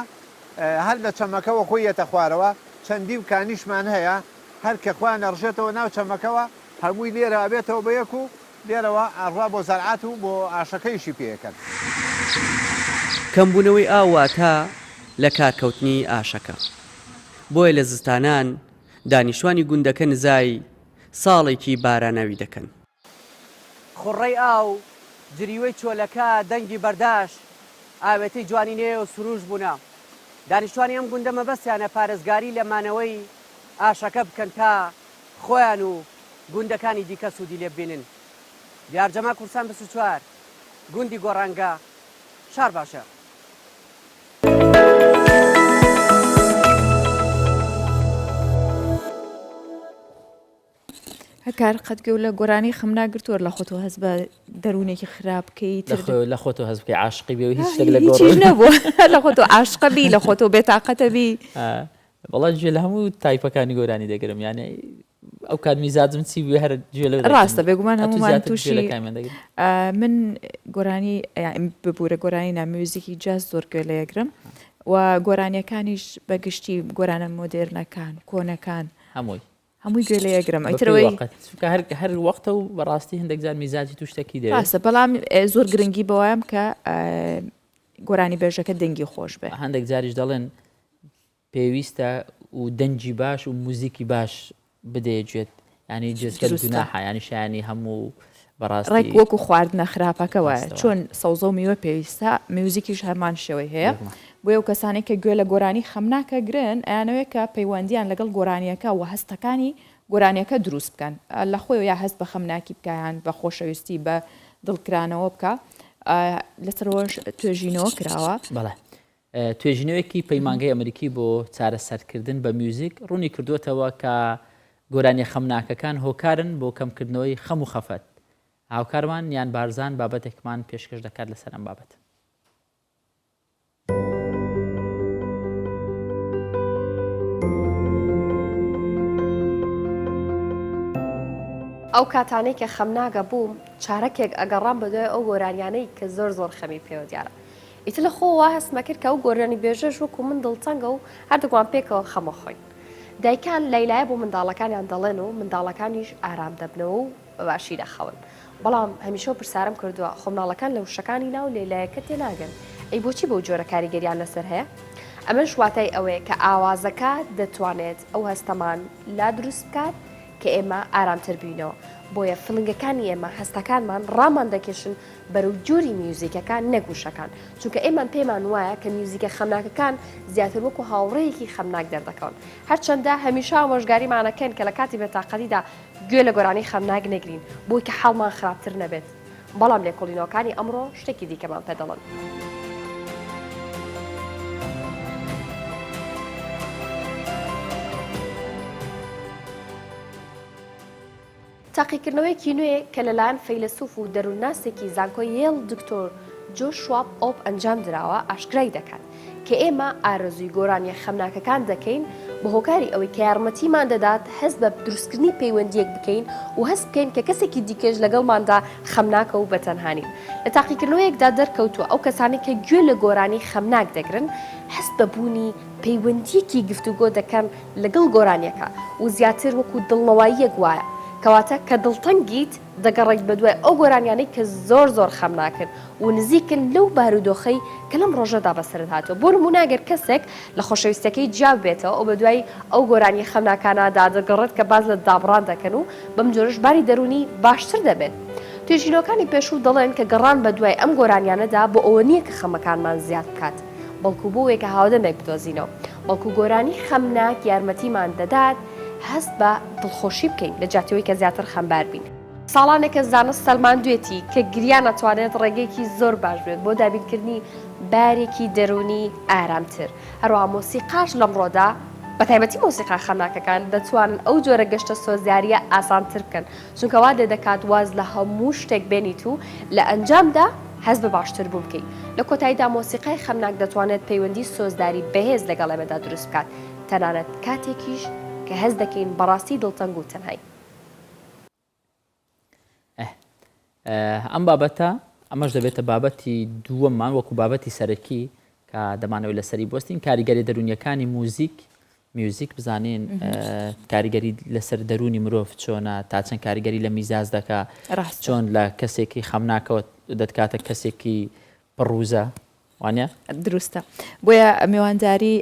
هەر لە چەمەکەەوە خۆی یەتە خوارەوە چەندی و کانیشمان هەیە هەر کە خوا نەڕژێتەوە ناو چەمەکەەوە هەمووی لێرە ئەبێتەوە بە یەک و لێرەوە ئاڕوا بۆ زەرعات و بۆ ئاشەکەیشی پێەکەن. کەمبوونەوەی ئاواتە لە کارکەوتنی ئاشەکە. بۆیە لە زستانان دانیشتوانی گوندەکە نزای ساڵێکی باراناوی دەکەن. خوڕەی ئاو جریوەی چۆلەکە دەنگی بەرداش ئاوێتەی جوانینەیە و سروش بوونا. دانیشتوانی ئەم گوندە مەبەستیانە پارێزگاری لە مانەوەی ئاشەکە بکەن تا خۆیان و گوندەکانی دیکە سوودی لێ ببینن. دیارجەما کورسان 24 گوندی گۆڕانگە شار باشە. هەکار قەتگە و لە گۆرانی خەم ناگرتووە لە خۆتۆ هەز بە دەروونێکی خراپ بکەیت لە خۆتۆ هەز بکەی عاشقی بێ و هیچ شتێک لە گۆڕ نەبووە لە خۆتۆ عاشقە بی لە خۆتۆ بێتاقەتە بی. وەڵات گوێ لە هەموو تایپەکانی گۆرانی دەگرم یانێ ئەو کات میزاجم چی بوێ هەر گوێ لە ڕاستە بێگومان هەمومان تووشی من گۆرانی ببوورە گۆرانی ناموزیکی جاز زۆر گوێ لە یەگرم و گۆرانیەکانیش بەگشتی گۆرانە مۆدێرنەکان کۆنەکان هەمووی گوێ لە یەگرم ئەیترەوەی هەر وەختە و بەڕاستی هەندێک جار میزاجی توشتێکی دێ ڕاستە بەڵام زۆر گرنگی بەوەیەم کە گۆرانی بێژەکە دەنگی خۆش بێ. هەندێک جاریش دەڵێن پێویستە و دەنجی باش و موزیکی باش بدەیەگوێت ینی جێسکە گوناحە ینی شایانی هەموو بەڕاستی ڕێک وەکو خواردنە خراپەکەوە چۆن سەوزە و میوە پێویستە میوزیکیش هەمان شێوەی هەیە بۆ ئەو کەسانێک کە گوێ لە گۆرانی خەمناکە گرن ئەیانەوەی کە پەیوەندیان لەگەڵ گۆرانیەکە و هەستەکانی گۆرانیەکە دروست بکەن لە خۆی یا هەست بە خەمناکی بکایان بە خۆشەویستی بە دڵکرانەوە بکە لەسەرەوەش توێژینەوە کراوە. بەڵێ توێژینەوەیەکی پەیمانگەی ئەمریکی بۆ چارەسەرکردن بە میوزیک ڕوونی کردوتەوە کە گۆرانی خەمناکەکان هۆکارن بۆ کەمکردنەوەی خەم و خەفەت. هاوکارمان یان بارزان بابەتێکمان پێشکەش دەکات لەسەر ئەم بابەت. ئەو کاتانەی کە خەمناگە بووم چارەکێک ئەگەڕام بەدوای ئەو گۆرانیانەی کە زۆر زۆر خەمی پێوە دیارە. ئیتر لە خۆوا هەستمە کرد کە ئەو گۆرانی بێژەش وەکو من دڵتەنگە و هەردووکمان پێکەوە خەمە خۆین. دایکان لەیلایە بۆ منداڵەکانیان دەڵێن و منداڵەکانیش ئارام دەبنەوە و بەباشی دەخەون. بەڵام هەمیشە پرسیارم کردووە خۆ منداڵەکان لە وشەکانی ناو لەیلایەکە تێناگەن. ئەی بۆچی بەو جۆرە کاریگەریان لەسەر هەیە؟ ئەمەش واتای ئەوەیە کە ئاوازەکە دەتوانێت ئەو هەستەمان لا دروست بکات کە ئێمە ئارامتر بینەوە بۆیە فلنگەکانی ئێمە هەستەکانمان ڕامان دەکێشن بەرەو جۆری میوزیکەکان نەگوشەکان چونکە ئێمە پێمان وایە کە میوزیکە خەمناکەکان زیاتر وەکو هاوڕێیەکی خەمناک دەردەکەون هەرچەندە هەمیشە ئامۆژگاریمانەکەن کە لە کاتی بێتاقەتیدا گوێ لە گۆرانی خەمناک نەگرین بۆی کە حاڵمان خراپتر نەبێت بەڵام لێکۆڵینەوەکانی ئەمڕۆ شتێکی دیکەمان پێدەڵن. تاقیکردنەوەیەکی نوێ کە لەلایەن فەیلسوف و دەروونناسێکی زانکۆی یێڵ دکتۆر جۆ شواب ئۆپ ئەنجام درراوە ئاشکرای دەکات کە ئێمە ئارەزوی گۆرانی خەمناکەکان دەکەین بە هۆکاری ئەوەی کە یارمەتیمان دەدات هەست بە دروستکردنی پەیوەندیەک بکەین و هەست بکەین کە کەسێکی دیکەش لەگەڵماندا خەمناکە و بەتەنهانین لە تاقیکردنەوەیەکدا دەرکەوتووە ئەو کەسانی کە گوێ لە گۆرانی خەمناک دەگرن هەست بەبوونی پەیوەندیەکی گفتوگۆ دەکەن لەگەڵ گۆرانیەکە و زیاتر وەکو دڵنەوەییەک وایە کەواتە کە دڵتەنگیت دەگەڕێیت بە دوای ئەو گۆرانیانەی کە زۆر خەمناکن و نزیکن لەو بارودۆخەی کە لەم ڕۆژەدا بەسرت هاتەوە بۆ نمونە ئەگەر کەسێک لە خۆشەویستەکەی جیاو بێتەوە ئەو بە دوای ئەو گۆرانی خەمناکانەدا دەگەڕێت کە باز لە دابڕان دەکەن و بەم جۆرەش باری دەرونی باشتر دەبێت توێژینەوەکانی پێشوو دەڵێن کە گەڕان بە دوای ئەم گۆرانیانەدا بۆ ئەوە نییە کە خەمەکانمان زیاد بکات بەڵکو بۆ وێکە هاودەمێک بدۆزینەوە بەڵکو گۆرانی خەمناک یارمەتیمان دەدات هەست بە دڵخۆشی بکەین لە جاتەوەی کە زیاتر خەمبار بین. ساڵانێکە زانست سەلمان دوێتی کە گریان ناتوانێت ڕێگەیەکی زۆر باش بێت بۆ دابینکردنی بارێکی دەرونی ئارامتر. هەروەها مۆسیقاش لەمڕۆدا بە تایبەتی مۆسیقا خەمناکەکان دەتوانن ئەو جۆرە گەشتە سۆزیاریە ئاسانتر بکەن چونکە وا دەکات واز لە هەموو شتێک بێنیت و لە ئەنجامدا هەست بە باشتر بوو بکەیت. لە کۆتاییدا مۆسیقای خەمناک دەتوانێت پەیوەندی سۆزداری بەهێز لەگەڵ ئێمەدا دروست بکات تەنانەت کاتێکیش کە هەست دەکەین بەڕاستی دڵتەنگ و تەنهایی. ئەم بابەتە ئەمەش دەبێتە بابەتی دووەممان وەکو بابەتی سەرەکی کە دەمانەوەی لەسەری بستین کاریگەری دەرونیەکانی میوزیک بزانین کاریگەری لەسەر دەرونی مرۆڤ چۆنە تا چەند کاریگەری لە میزاز دەکا چۆن لە کەسێکی خەمناکەوە دەتکاتە کەسێکی پڕوزە وانە دروستە بۆیە میوانداری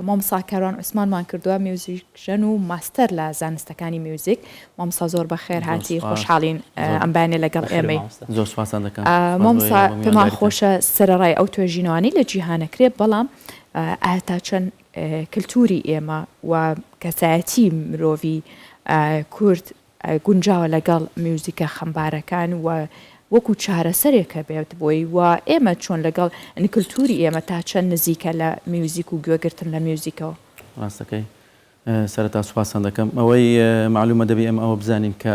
مامۆستا کاروان عوسمانمان کردووە میوزیکژن و ماستەر لە زانستەکانی میوزیک مامۆستا زۆر بەخێر هاتی خۆشحاڵین ئەم بایانێ لەگەڵ ئێمەی زۆر سوپاسان دەکەم مامۆستا پێمان خۆشە سەرەڕای ئەو توێژینەوانی لە جیهانەکرێت بەڵام ئاتا چەند کللتوری ئێمە و کەسایەتی مرۆڤی کورد گونجاوە لەگەڵ میوزیکە خەمبارەکان و وەکو چارەسەرێکە بێت بۆی و ئێمە چۆن لەگەڵ کللتوری ئێمە تا چەند نزیکە لە میوزیک و گوێگرتن لە میوزیکەوە ڕاستەکەی سەرەتا سوپاسان دەکەم ئەوەی معلومە دەبێ ئەم ئەوە بزانین کە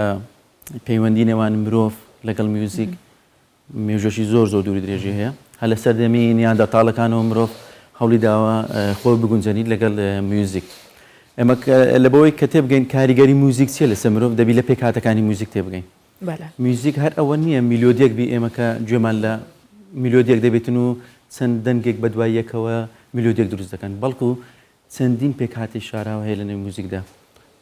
پەیوەندی نێوان مرۆڤ لەگەڵ میوزیک میوژەشی زۆر دووری درێژی هەیە هە لە سەردەمی نیاندەتاڵەکانەوە مرۆڤ هەوڵی داوە خۆ بگونجێنیت لەگەڵ میوزیک ئێمە لە بەوەی کە تێبگەین کاریگەری موزیک چیە لەسەر مرۆڤ دەبی لە پێکهاتەکانی موزیک تێبگەین میوزیک هەر ئەوە نییە میلۆدیەک بی ئێمە کە گوێمان لە میلۆدیەک دەبێتن و چەند دەنگێک بە دواییەکەوە میلۆدیەک دروست دەکەن بەڵکو چەندین پێکهاتی شاراوە هەیە لە نێو موزیکدا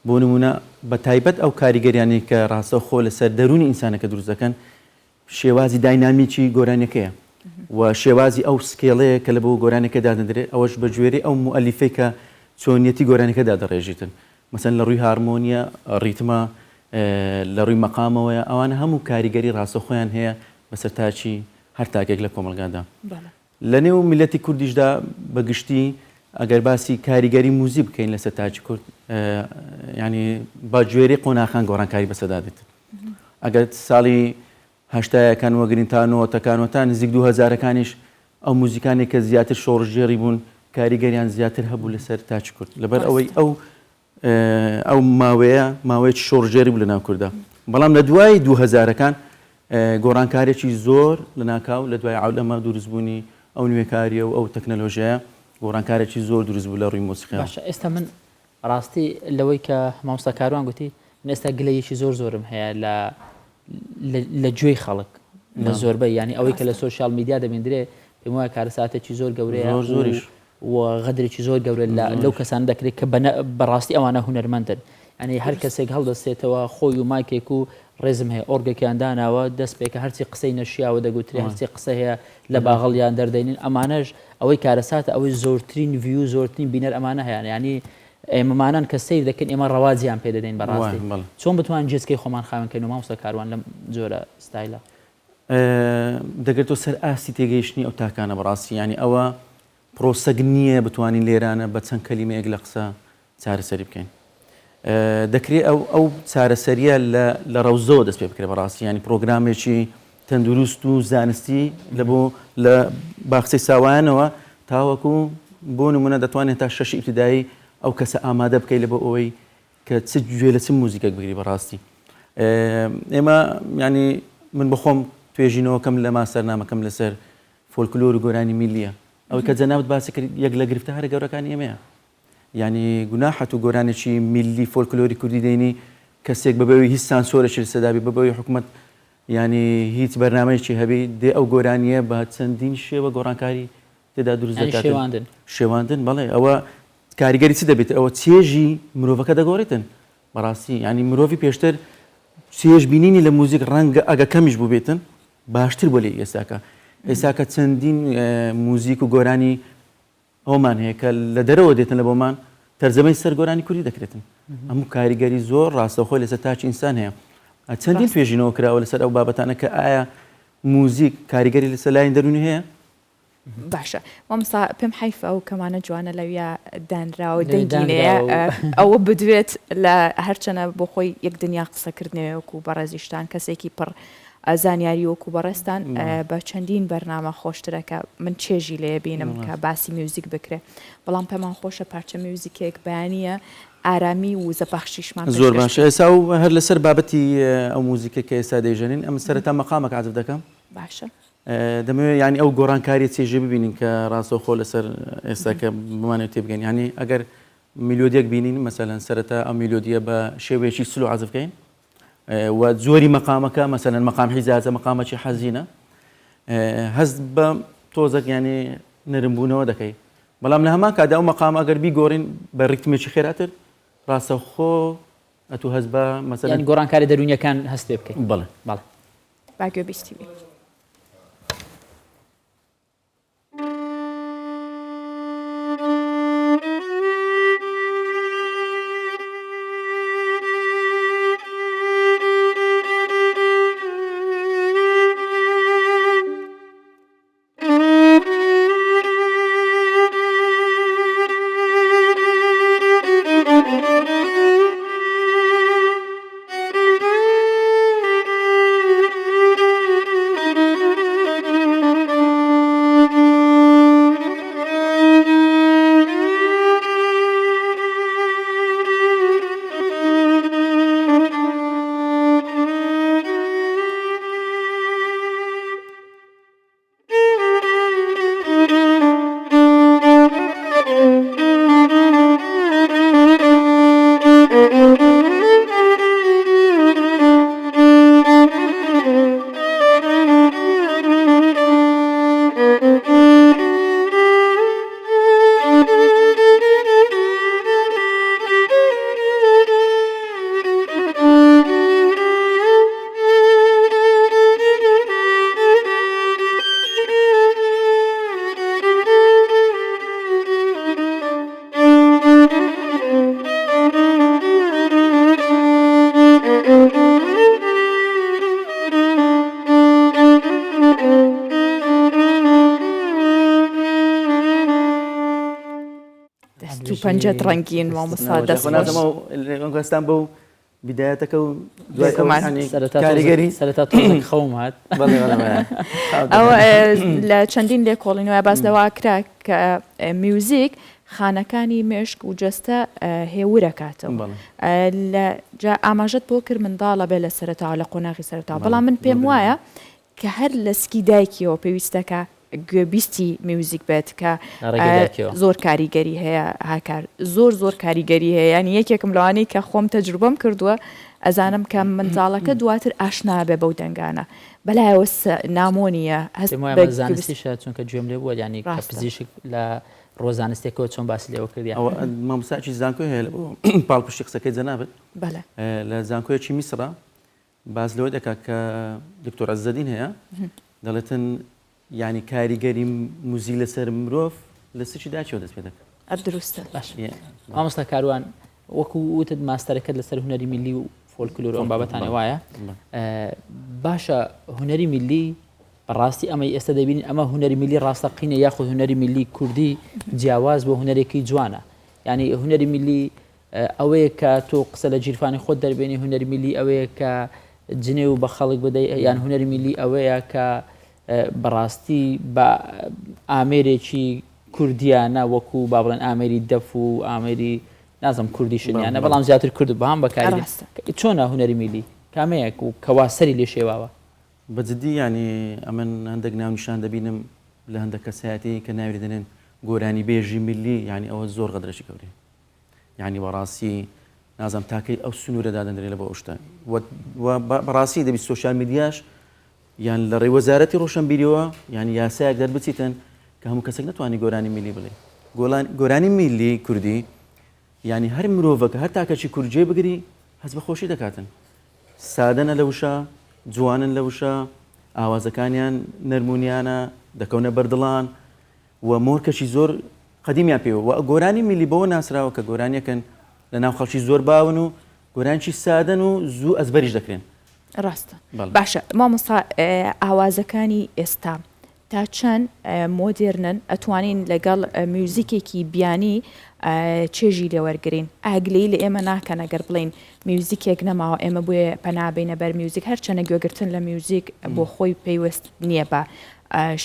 بۆ نمونە بە تایبەت ئەو کاریگەریانی کە ڕاستە خۆ لەسەر دەرونی ئینسانەکە دروست دەکەن شێوازی داینامیکی گۆرانەکەیە و شێوازی ئەو سکێڵەیە کە لە بۆ گۆرانەکەدا دەدرێت ئەوەش بە گوێرەی ئەو مؤەلیفەی کە چۆنیەتی گۆرانەکەدا دەڕێژیتن مەسەن لە ڕووی هارمۆنیە ڕیتمە لە ڕووی مەقامەوەی ئەوانە هەموو کاریگەری ڕاستەخۆیان هەیە بەسەر تاچی هەر تاکێک لە کۆمەلگادا لە نێو میلەتی کوردیشدا بەگشتی ئەگەر باسی کاریگەری موزیک بکەین لەسەر تاچی کورد ینی با گوێرەی قۆناخان گۆڕانکاری بەسەدادێت ئەگەر ساڵی هەشتایەکان وەگرین تا نۆتەکانەوە تا نزیک 2000ەکانیش ئەو موزیکانی کە زیاتر شۆڕژێری بوون کاریگەریان زیاتر هەبوو لەسەر تاچی کورد لەبەر ئەوەی ئەو ماوەیەکی شۆڕژێری بوو لە ناو کووردا بەڵام لە دوای 2000ەکان گۆڕانکارێکی زۆر لە ناکاو لە دوای عەولەمە دروستبوونی ئەو نوێکاریە و ئەو تەکنەلۆژیایە گۆڕانکارێکی زۆر دروست بوو لە ڕووی مۆسیقیەوە. باشە ئێستا من ڕاستی لەوەی کە مامۆستا کاروان گوتی من ئێستا گلەیەکی زۆرم هەیە لە گوێی خەڵک لە زۆربەی ینی ئەوەی کە لە سۆشیال میدیا دەبیندرێ پێم وایە کارەساتێکی زۆر گەورەیە زۆریش و غەدرێکی زۆر گەورە لەو کەسان دەکرێت کە بەڕاستی ئەوانە هونەرمەندن ینی هەر کەسێک هەڵدەستێتەوە خۆی و مایکێک و ڕێزم هەیە ئۆرگێکیان داناوە دەست پێکە هەرچی قسەی نەشیاوە دەگوترێ هەرچی قسە هەیە لە باغڵیان دەردەینین ئەمانەش ئەوەی کارەساتە ئەوەی زۆرترین ڤیو زۆرترین بینەر ئەمانە هەیە ینی ئێمەمانان کە سیر دەکەن ئێمە ڕەوازیان پێ دەدەین بەڕاستی چۆن بتوان جێسکەی خۆمان خاوێنکەین و مامۆستا کاروان لەم جۆرە ستایلە دەگرێتەوە سەر ئاستی تێگەیشتنی ئەو تاکانە بەڕاستی ینی ئەوە پرۆسەگ نییە بتوانین لێرانە بە چەند کەلیمەیەک لە قسە چارەسەری بکەین دەکرێت ئەو چارەسەریە لە ڕەوزەوە دەست پێ بکرێت بەڕاستی ینی پرۆگرامێکی تەندروست و زانستی لە باخچەی ساوایانەوە تاوەکو بۆ نمونە دەتوانێت تا شەش ئیبتیدایی ئەو کەسە ئامادە بکەیت لە بۆ ئەوەی کە چ گوێ لە چ موزیکێک بگری بەڕاستی ئێمە ینی من بخۆم توێژینەوەکەم لە ماسەرنامەکەم لەسەر فۆلکلۆر و گۆرانی میلیە ئەوەی کە جەنابەت باسی کرد یەک لە گرفتارە گەورەکانی ئێمەیە ینی گوناحەت و گۆرانێکی میلی فۆلکلۆری کوردی دەینی کەسێک بەبەوەی هیچ سانسۆرێکی لەسەدابی بەبەوەی حکوومەت ینی هیچ بەرنامەیەکی هەبێ دێ ئەو گۆرانیە بە چەندین شێوە گۆڕانکاری تێدا دروست دەکات شێواندن بەڵێ ئەوە کاریگەری چی دەبێت ئەوە چێژی مرۆڤەکە دەگۆڕێتن بەڕاستی ینی مرۆڤی پێشتر چێژ بینینی لە موزیک ڕەنگە ئەگە کەمیش بووبێتن باشتر بۆ لێ ئێستاکە چەندین موزیک و گۆرانی ئەومان هەیە کە لە دەرەوە دێتن لە بۆمان تەرجەمەی سەر گۆرانی کوردی دەکرێتن هەموو کاریگەری زۆر ڕاستەوخۆی لەسەر تاچی ئینسان هەیە چەندین توێژینەوە کراوە لەسەر ئەو بابەتانە کە ئایا موزیک کاریگەری لەسەر لایەن دەرونی هەیە باشە مامسا پێم حیفە ئەو کەمانە جوانە لەویا دانراوە دەنگینەیە ئەوە بدوێت لە هەرچەنە بۆ خۆی یەک دنیا قسەکردنەوەکو بەڕێزیشتان کەسێکی پڕ زانیاری وەکو بەڕێستان بە چەندین بەرنامە خۆشترەکە من چێژی لێ بینم کە باسی میوزیک بکرێت بەڵام پێمان خۆشە پارچە میوزیکێک بەیانیە ئارامی و زەبەخشیشمان زۆر باشە ئێستا و هەر لەسەر بابەتی ئەو موزیکە کە ئێستا دەیژەنین ئەم سەرەتا مەقامێک عازف دەکەم باشە دەمەوێت ینی ئەو گۆڕانکاری چێژێ ببینین کە ڕاستەوخۆ لەسەر ئێستاکە بمانێت تێبگەین ینی ئەگەر میلۆدیەک بینین مەسەلەن سەرەتا ئەم میلۆدیە بە شێوەیەکی سلو عازف بکەین و زۆری مەقامەکە مەسەلەن مەقام حیزازە مەقامەکی حەزینە هەست بە تۆزێک ینی نرمبوونەوە دەکەی بەڵام لە هەمان کادا ئەو مەقام ئەگەر بیگۆڕین بە ڕیتمێکی خێراتر ڕاستەوخۆ ئەتو هەست بە مەسەلەن گۆڕانکاری دەرونیەکان هەست پێ بکەین بەڵێ باگوێ بیستی بێ پەنجەت ڕەنگین مامۆستا دەستخۆشستان بەو بدایەتەکە و کاریگەری سەرەتا خەوم هات ئەوە لە چەندین لێکۆڵینەوە باس لەوا کرا کە میوزیک خانەکانی مێشک و جەستە هێورەکاتەوە جا ئاماژەت بۆ کرد منداڵە بێ لە سەرەتاوە لە قۆناغی سەرەتاوە بەڵام من پێم وایە کە هەر لە سکی دایکیەوە پێویستەکە گوێبیستی میوزیک بێت کە زۆر کاریگەری هەیە هاکار زۆر کاریگەری هەیە ینی یەکێکم لەوانەی کە خۆم تەجروبەم کردووە ئەزانم کە منداڵەکە دواتر ئاشنا بێ بەو دەنگانە بەلایەوە نامۆنیە زانستیشە چونکە گوێم لێ بووە ینی پزیشک لە ڕۆزانستێکەوە چۆن باسی لێەوە کردی مامۆستاکی زانکۆی هەیە پاڵپشتی قسەکەی جەنابێت لە زانکۆیەکی میسرە باز لەوە دەکات کە دکتۆر عەزیزەدین هەیە دەڵێتن ینی کاریگەری موزیک لەسەر مرۆڤ لە سچی داچەوە دەست پێ دەکات دروستە باش مامۆستا کاروان وەکو وتت ماستەرەکەت لەسەر هونەری میلی و فۆلکلۆر ئەم بابەتانە وایە باشە هونەری میلی بەڕاستی ئەمەی ئێستا دەبینین ئەمە هونەری میلی ڕاستەقینە یاخود هونەری میلی کوردی جیاواز بۆ هونەرێکی جوانە ینی هونەری میلی ئەوەیە کە تۆ قسە لە جیرفانی خۆت دەربێنی هونەری میلی ئەوەیە کە جنێ و بە خەڵک بدەیت یان هونەری میلی ئەوەیە کە بەڕاستی بە ئامێرێکی کوردیانە وەکو با بڵێن ئامێری دەف و ئامێری نازم کوردی شنیانە بەڵام زیاتر کورد بەهام بەکاری چۆنە هونەری میلی کامەیەک و کەواسەری لێ شێواوە بەجددی ینی ئەمن هەندێک ناونیشان دەبینم لە هەندێک کەسایەتی کە ناوی دەنێن گۆرانی بێژی میلی ینی ئەوە زۆر غەدرەشی کەوری ینی بەڕاستی نازم تاکەی ئەو سنوورە دادەندرێت لە بۆ ئەوشتە بەڕاستی دەبی سوۆشیال میدیاش یان لە ڕێی وەزارەتی ڕۆشنبیریەوە ینی یاسایەک دەربچیتن کە هەموو کەسێک نتوانانی گۆرانی میلی بڵێ گۆرانی میلی کوردی ینی هەر مرۆڤەکە هەر تاکەچی کورجێ بگری هەست بە خۆشی دەکاتن سادەنە لە وشە جوانن لە وشە ئاوازەکانیان نەرمونیانە دەکەونە بەردڵان و مۆرکەشی زۆر قەدیمیان پێوە و گۆرانی میلی بەوە ناسراوە کە گۆرانیەکەن لە ناو خەڵکی زۆر باون و گۆرانکی سادەن و زوو ئەزبەریش دەکرێن ڕاستە باشە مامۆستا ئاوازەکانی ئێستا تا چەند مۆدێرنن ئەتوانین لەگەڵ میوزیکێکی بیانی چێژی لێوەرگین ئاگلەی لە ئێمە ناکەن ئەگەر بڵین میوزیکێک نەماوە ئێمە بۆیە پەنابینە بەر میوزیک هەرچەنە گوێگرتن لە میوزیک بۆ خۆی پێیوەست نییە بە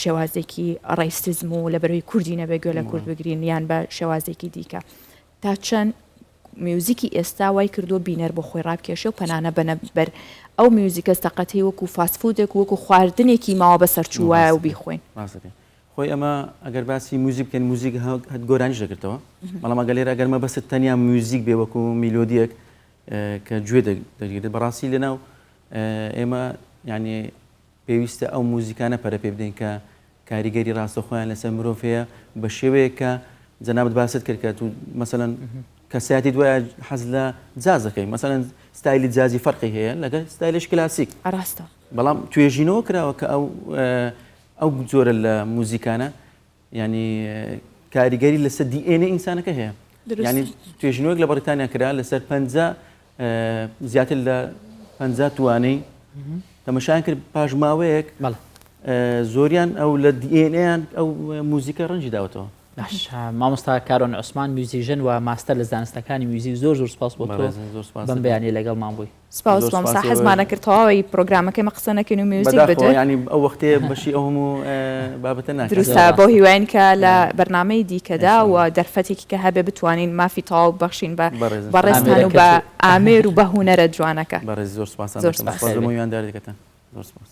شێوازێکی ڕیسیزم و لە بەروی کوردی نەبێ گوێ لە کورد بگرین یان بە شێوازێکی دیکە تا چەند میوزیکی ئێستا وای کردو بینەر بۆ خۆی ڕابکێشە و پەنانە بەنە بەر ئەو میوزیکە تەقەتی وەکو فاسفودێک وەکو خواردنێکی ماوە بەسەر چووایە و بیخۆین خۆی ئەمە ئەگەر باسی موزیک بکەین موزیک هەت گۆرانیش دەگرتەوە بەڵام ئەگەلێرە ئەگەرمە بەست تەنیا موزیک بێ وەکو میلۆدیەک کە گوێ دەگرێت بەڕاستی لەناو ئێمە ینی پێویستە ئەو موزیکانە پەرە پێ بدەین کە کاریگەری ڕاستەخۆیان لەسەر مرۆڤ هەیە بە شێوەیە کە جەنابەت باست کرد و مەسەلەن کەسایەتی دوایە حەز لە جاز دەکەین مەسەلەن ستایلی جازی فەرقی هەیە لەگەڵ ستایلش کلاسیک ڕاستە بەڵام توێژینەوە کراوە کە ئەو جۆرە لە موزیکانە ینی کاریگەری لەسەر دیئێنێ ئینسانەکە هەیە ینی توێژینەوەک لە بەریتانیا کرا لەسەر 50 زیاتر لە 50 توانەی تەمەشایان کرد پاش ماوەیەک زۆریان ئەو لە دیئێنەیان ئەو موزیکە ڕەنجی داوەتەوە مامۆستا کارۆن عوسمان میوزیژن و ماستەر لە زانستەکانی میوزیک زۆر سپاس بۆ تۆ بەم بەیانی لەگەڵمان بووی سپاس مامۆستا حەزمانە کردەوەی پرۆگرامەکەی مە قسە نەکەین و میوزیک بدەین ینی ئەو وەختەیە بەشی ئەو هەموو بابەتە ناکرێت دروستە بۆ هیوایین کە لە بەرنامەی دیکەدا و دەرفەتێکی کە هەبێ بتوانین مافی تەواو ببەخشین بە بەڕێستان و بە ئامێر و بە هونەرە جوانەکە بەڕێز زۆر سپاس زۆر سپاس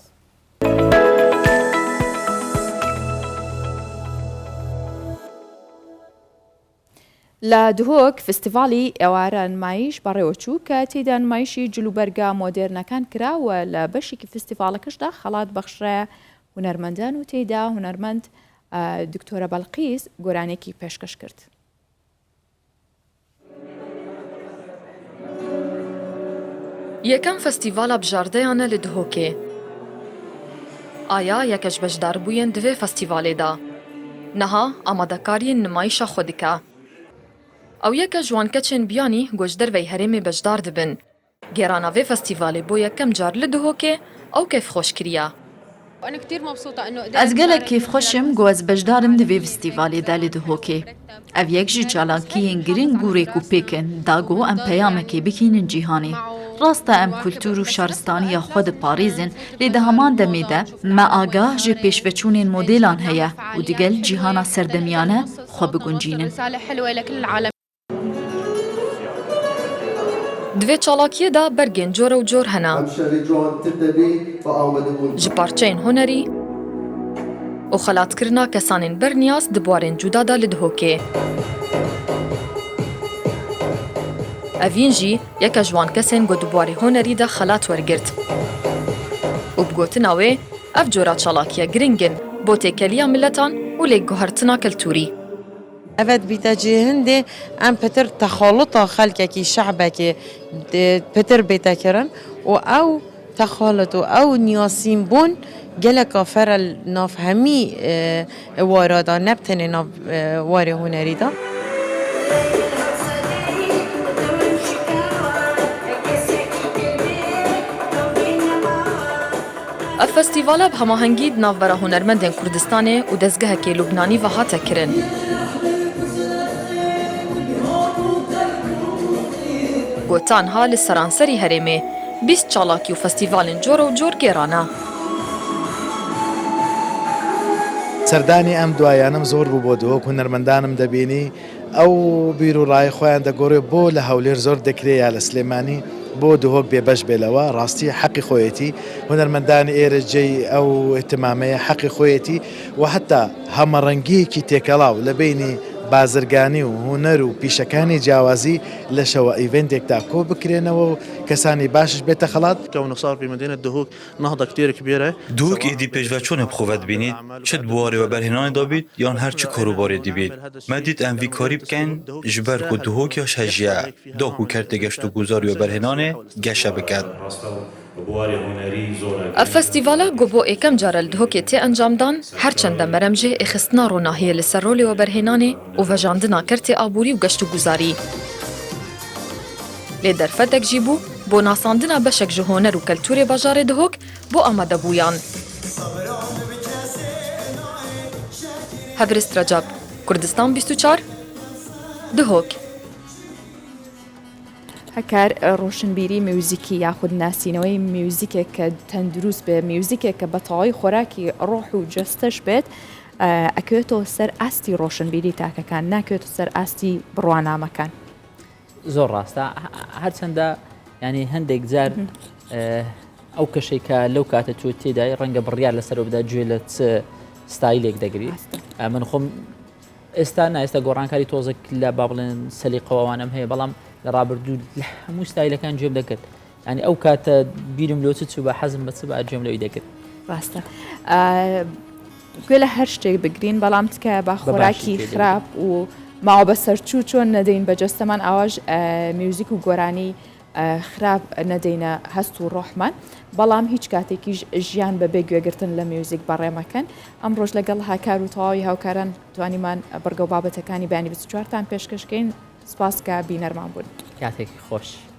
لە دهۆک فستیڤالی ئێوارە نمایش بەڕێوەچوو کە تێدا نمایشی جلوبەرگە مۆدێرنەکان کراوە لە بەشێکی فستیڤالەکەشدا خەڵات بەخشرایە هونەرمەندان و تێدا هونەرمەند دکتۆرە بەڵقیس گۆرانێکی پێشکەش کرد. یەکەم فستیڤالە بژاردەیانە لە دهۆکێ. ئایا یەکەش بەشدار بووین دوێ فستیڤالێدا. نەها ئامادەکاریین نمایشە خۆ دکە. ئەو یەکە جوانکەچێن بیانی گۆش دەربەی هەرێمێ بەشدار دەبن. گێراناوێ فستیڤالێ بۆ یەکەم جار لە دهۆکێ ئەو کەف خۆشکریە. Ez gelek kêfxweşim got ez beşdarim divê festîvalê de li Dihokê. Ev yek ji çalakiyên giring û rêkûpêkin da got em peyamekê bikînin cîhanê. Rast e em kultûr û şaristaniya xwe diparêzin lê di heman demê de me agah ji pêşveçûnên modêlan heye û digel cîhana serdemiyane xwe biguncînin. Divê çalakiyê de bergên cora û cor hene. Ji parçeyên hunerî û xelatkirina kesanên berniyaz di buwarên cuda da li Dihokê. Evîn jî yeka ji wan kesên got di buwarê hunerî de xelat wergirt. û bi gotina wê ev cora çalakiya giringin bo têkeliya milletan û lêkguhertina keltûrî. Evet bîtecihindê em pitir texaluta xelkekî şeعبekê pitir bêtekirin û ew texalut û ew niyasînbûn geleka ferel nav hemî wara da ne tenê nav warê hunerî da. ئەف فەستیڤالە بە هەماهەنگی ناوبەرە هونەرمەندên کوردستانê û dezgehekê Lubnanî ve hate kirin. Gotanha li seranserî herêmê 20 çalakî û festîvalên cora û cor gêrane. سەردانی ئەم دوایانم زۆر بوو بۆ دۆک هونەرمەندانم دەبینی ئەو بیر و ڕای خۆیان دەگۆڕێ بۆ لە هەولێر زۆر دەکرێت یا لە سلێمانی بۆ دهۆک بێبەش بێلەوە ڕاستی حەقی خۆیەتی هونەرمەندانی ئێرە جێی ئەو احتمامەیە حەقی خۆیەتی و حتا هەمەڕەنگیەکی تێکەڵاو لە بینی بازرگانی و هوەر و پیشەکانی جیاوازی لە شەوە ئیڤنتێکدا کۆ بکرێنەوە و کەسانی باشش بێتە خەڵات کەونەسار پەیوەندێنە دهۆک نەهدە کتێرێک بێرە دووک ئیدی پێشڤە چۆنە بخۆڤەت بینیت چت بوارێوە بەرهێنانی دابیت یان هەرچی کۆروبارێ دیبێت مەدیت ئەمڤی کاری بکەن ji ber ku dihokyaş hejiya dok û kertê geşt û guzariya berhênanê geşe bikin. Ev festîvala gobo êkem care li Duhokê tê encamdan herçende meremjê êxistina ronahiyê li ser rolê we berhênanê û vejandina kertê aborî û geşt û guzarî. Lê derfetek jî bû bo nasandina beşek ji honer û keltûrê bajarê Duhok bo amadebûyan. Hevrist Recep, Kurdistan 24 Duhok. هەکار ڕۆشنبیری میوزیکی یاخود ناسینەوەی میوزیکێک کە تەندروست بێ میوزیکێک کە بە تەواوی خۆراکی ڕۆح و جەستەش بێت ئەکوێتەوە سەر ئاستی ڕۆشنبیری تاکەکان ناکوێت سەر ئاستی بڕوانامەکان زۆر ڕاستە هەرچەندە ینی هەندێک جار ئەو کەشێک کە لەو کاتە تۆ تێدای ڕەنگە بڕیار لەسەرەوە بدا گوێ لە چ ستایلێک دەگری من خۆم ئێستا ئێستا گۆڕانکاری تۆزێک لە با بڵێن سەلیقەوانم هەیە بەڵام لە ڕابردوو لە هەموو ستایلەکان گوێم دەکرد ینی ئەو کاتە بیرم لۆ چ بە حەزم بەچ بە گوێم لەوەی دەکرد ڕاستە گوێ لە هەر شتێک بگرین بەڵام تکە با خۆراکی خراپ و ماوە بە سەرچوو چۆن نەدەین بە جەستەمان ئاواژ میوزیک و گۆرانی خراپ نەدەینە هەست و ڕۆحمان بەڵام هیچ کاتێکیش ژیان بەبێ گوێگرتن لە میوزیک بەڕێمەکەن ئەم ڕۆژ لەگەڵ هاکار و تەواوی هاوکاران توانیمان بەرگە و بابەتەکانی بەیانی 24تان پێشکەشکەین سپاس کە بینەرمان بوون کاتێکی خۆش.